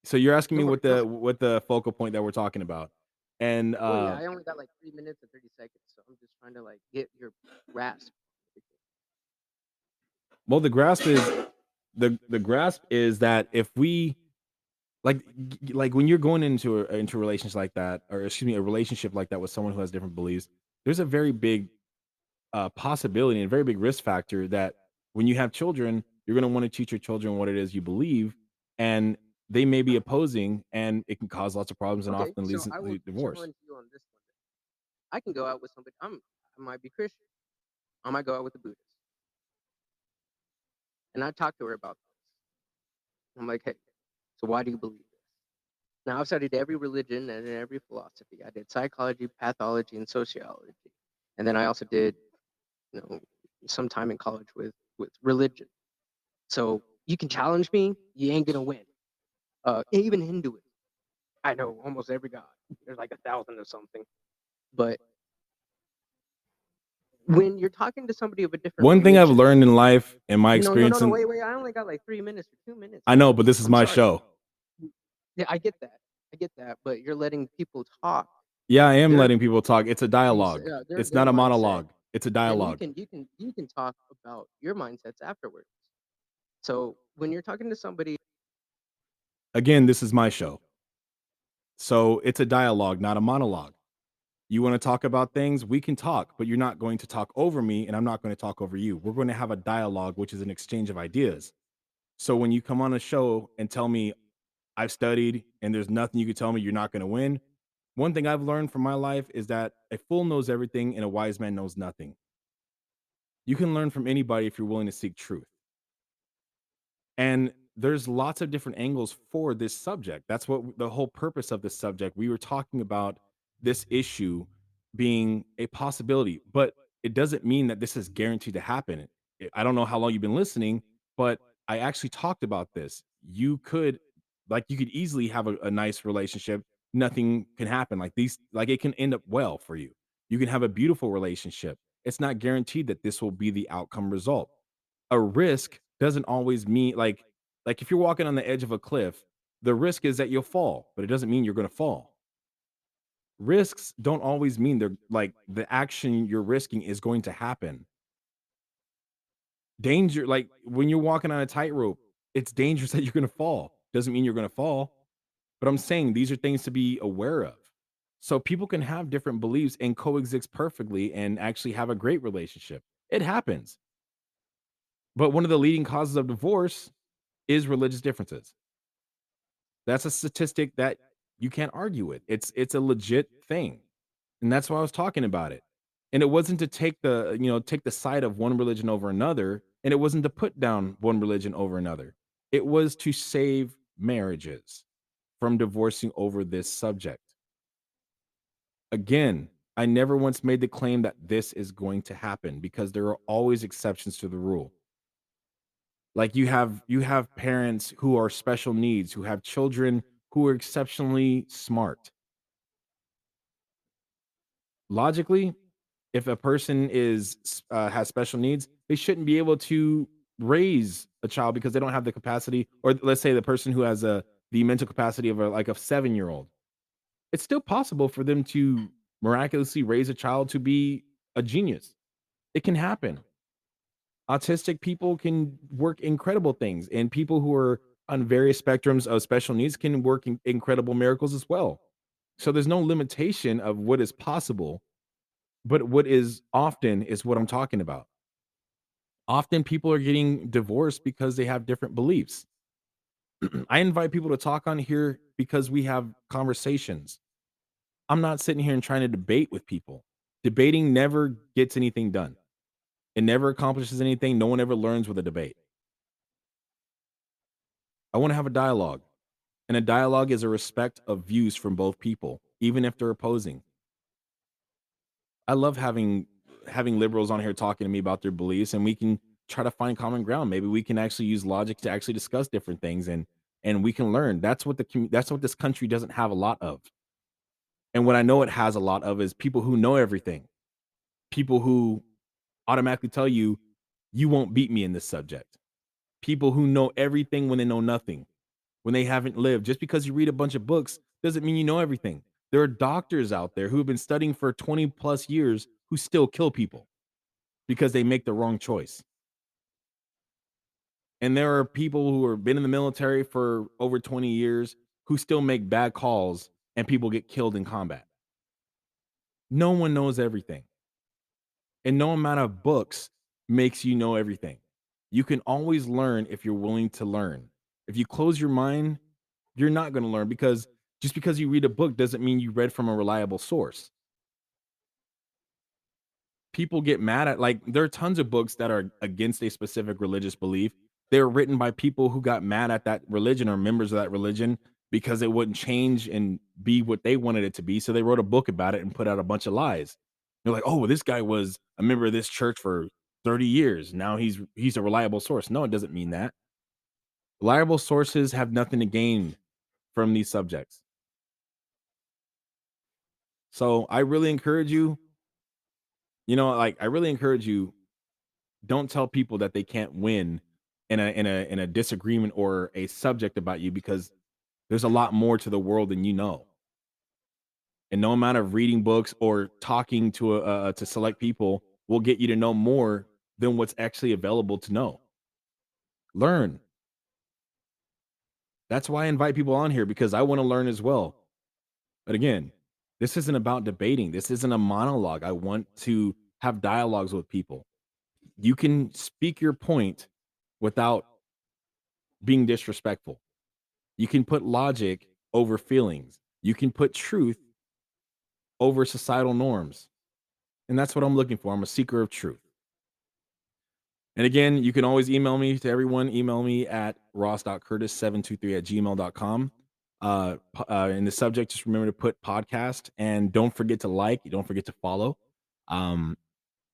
So you're asking me Go what ahead. the focal point that we're talking about. And Well, yeah, I only got like 3 minutes and 30 seconds, so I'm just trying to like get your grasp. well, the grasp is that if we like when you're going into relations like that, or excuse me, a relationship like that with someone who has different beliefs, there's a very big possibility and a very big risk factor that when you have children, you're going to want to teach your children what it is you believe, and they may be opposing, and it can cause lots of problems and Okay, often so leads I will to divorce. challenge you on this one. I can go out with somebody. I might be Christian. I might go out with a Buddhist, and I talk to her about this. I'm like, hey, so why do you believe this? Now I've studied every religion and every philosophy. I did psychology, pathology, and sociology, and then I also did, you know, some time in college with religion. So you can challenge me, you ain't gonna win. Even Hinduism, I know almost every god. There's like 1,000 or something. But when you're talking to somebody of a different One thing I've religion, learned in life, in my no, no, no, experience, no, and wait, I only got like 3 minutes or 2 minutes. I know, but this is I'm my sorry. show. Yeah, I get that. But you're letting people talk. Yeah, I am They're- letting people talk. It's a dialogue. It's their not a mindset, monologue. It's a and dialogue. you can talk about your mindsets afterwards. So when you're talking to somebody, Again, this is my show. So it's a dialogue, not a monologue. You want to talk about things, we can talk, but you're not going to talk over me, and I'm not going to talk over you. We're going to have a dialogue, which is an exchange of ideas. So when you come on a show and tell me I've studied and there's nothing you can tell me, you're not going to win. One thing I've learned from my life is that a fool knows everything and a wise man knows nothing. You can learn from anybody if you're willing to seek truth. And there's lots of different angles for this subject. That's what the whole purpose of this subject. We were talking about this issue being a possibility, but it doesn't mean that this is guaranteed to happen. I don't know how long you've been listening, but I actually talked about this. You could easily have a nice relationship. Nothing can happen like these, like it can end up well for you. You can have a beautiful relationship. It's not guaranteed that this will be the outcome result. A risk doesn't always mean like if you're walking on the edge of a cliff, the risk is that you'll fall, but it doesn't mean you're going to fall. Risks don't always mean they're like the action you're risking is going to happen. Danger, like when you're walking on a tightrope, it's dangerous that you're going to fall. Doesn't mean you're going to fall, but I'm saying these are things to be aware of. So people can have different beliefs and coexist perfectly and actually have a great relationship. It happens. But one of the leading causes of divorce is religious differences. That's a statistic that you can't argue with. It's a legit thing. And that's why I was talking about it. And it wasn't to take the side of one religion over another, and it wasn't to put down one religion over another. It was to save marriages from divorcing over this subject. Again, I never once made the claim that this is going to happen because there are always exceptions to the rule. Like you have parents who are special needs, who have children who are exceptionally smart. Logically, if a person has special needs, they shouldn't be able to raise a child because they don't have the capacity, or let's say the person who has the mental capacity of a 7-year-old. It's still possible for them to miraculously raise a child to be a genius. It can happen. Autistic people can work incredible things, and people who are on various spectrums of special needs can work incredible miracles as well. So there's no limitation of what is possible, but what is often is what I'm talking about. Often people are getting divorced because they have different beliefs. I invite people to talk on here because we have conversations. I'm not sitting here and trying to debate with people. Debating never gets anything done. It never accomplishes anything. No one ever learns with a debate. I want to have a dialogue. And a dialogue is a respect of views from both people, even if they're opposing. I love having liberals on here talking to me about their beliefs, and we can try to find common ground. Maybe we can actually use logic to actually discuss different things, and we can learn. That's what this country doesn't have a lot of. And what I know it has a lot of is people who know everything. People who automatically tell you you won't beat me in this subject. People who know everything when they know nothing, when they haven't lived. Just because you read a bunch of books doesn't mean you know everything. There are doctors out there who have been studying for 20 plus years who still kill people because they make the wrong choice. And there are people who have been in the military for over 20 years who still make bad calls and people get killed in combat. No one knows everything. And no amount of books makes you know everything. You can always learn if you're willing to learn. If you close your mind, you're not going to learn, because just because you read a book doesn't mean you read from a reliable source. People get mad at, like, there are tons of books that are against a specific religious belief. They're written by people who got mad at that religion or members of that religion because it wouldn't change and be what they wanted it to be. So they wrote a book about it and put out a bunch of lies. They're like, "Oh, well, this guy was a member of this church for 30 years. Now he's a reliable source." No, it doesn't mean that. Reliable sources have nothing to gain from these subjects. So I really encourage you, like, I really encourage you, don't tell people that they can't win in a disagreement or a subject about you, because there's a lot more to the world than you know. And no amount of reading books or talking to select people will get you to know more than what's actually available to know. Learn. That's why I invite people on here, because I want to learn as well. But again, this isn't about debating. This isn't a monologue. I want to have dialogues with people. You can speak your point without being disrespectful. You can put logic over feelings. You can put truth over societal norms. And that's what I'm looking for. I'm a seeker of truth. And again, you can always email me. To everyone, email me at ross.curtis723@gmail.com. In the subject, just remember to put podcast, and don't forget to like, don't forget to follow.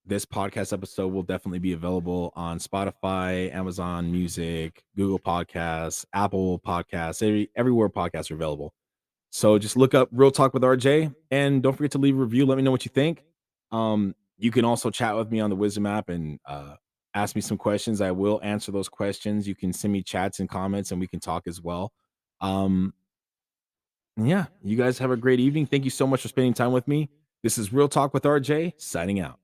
This podcast episode will definitely be available on Spotify, Amazon Music, Google Podcasts, Apple Podcasts, everywhere podcasts are available. So just look up Real Talk with RJ, and don't forget to leave a review. Let me know what you think. You can also chat with me on the Wisdom app and ask me some questions. I will answer those questions. You can send me chats and comments, and we can talk as well. Yeah, you guys have a great evening. Thank you so much for spending time with me. This is Real Talk with RJ, signing out.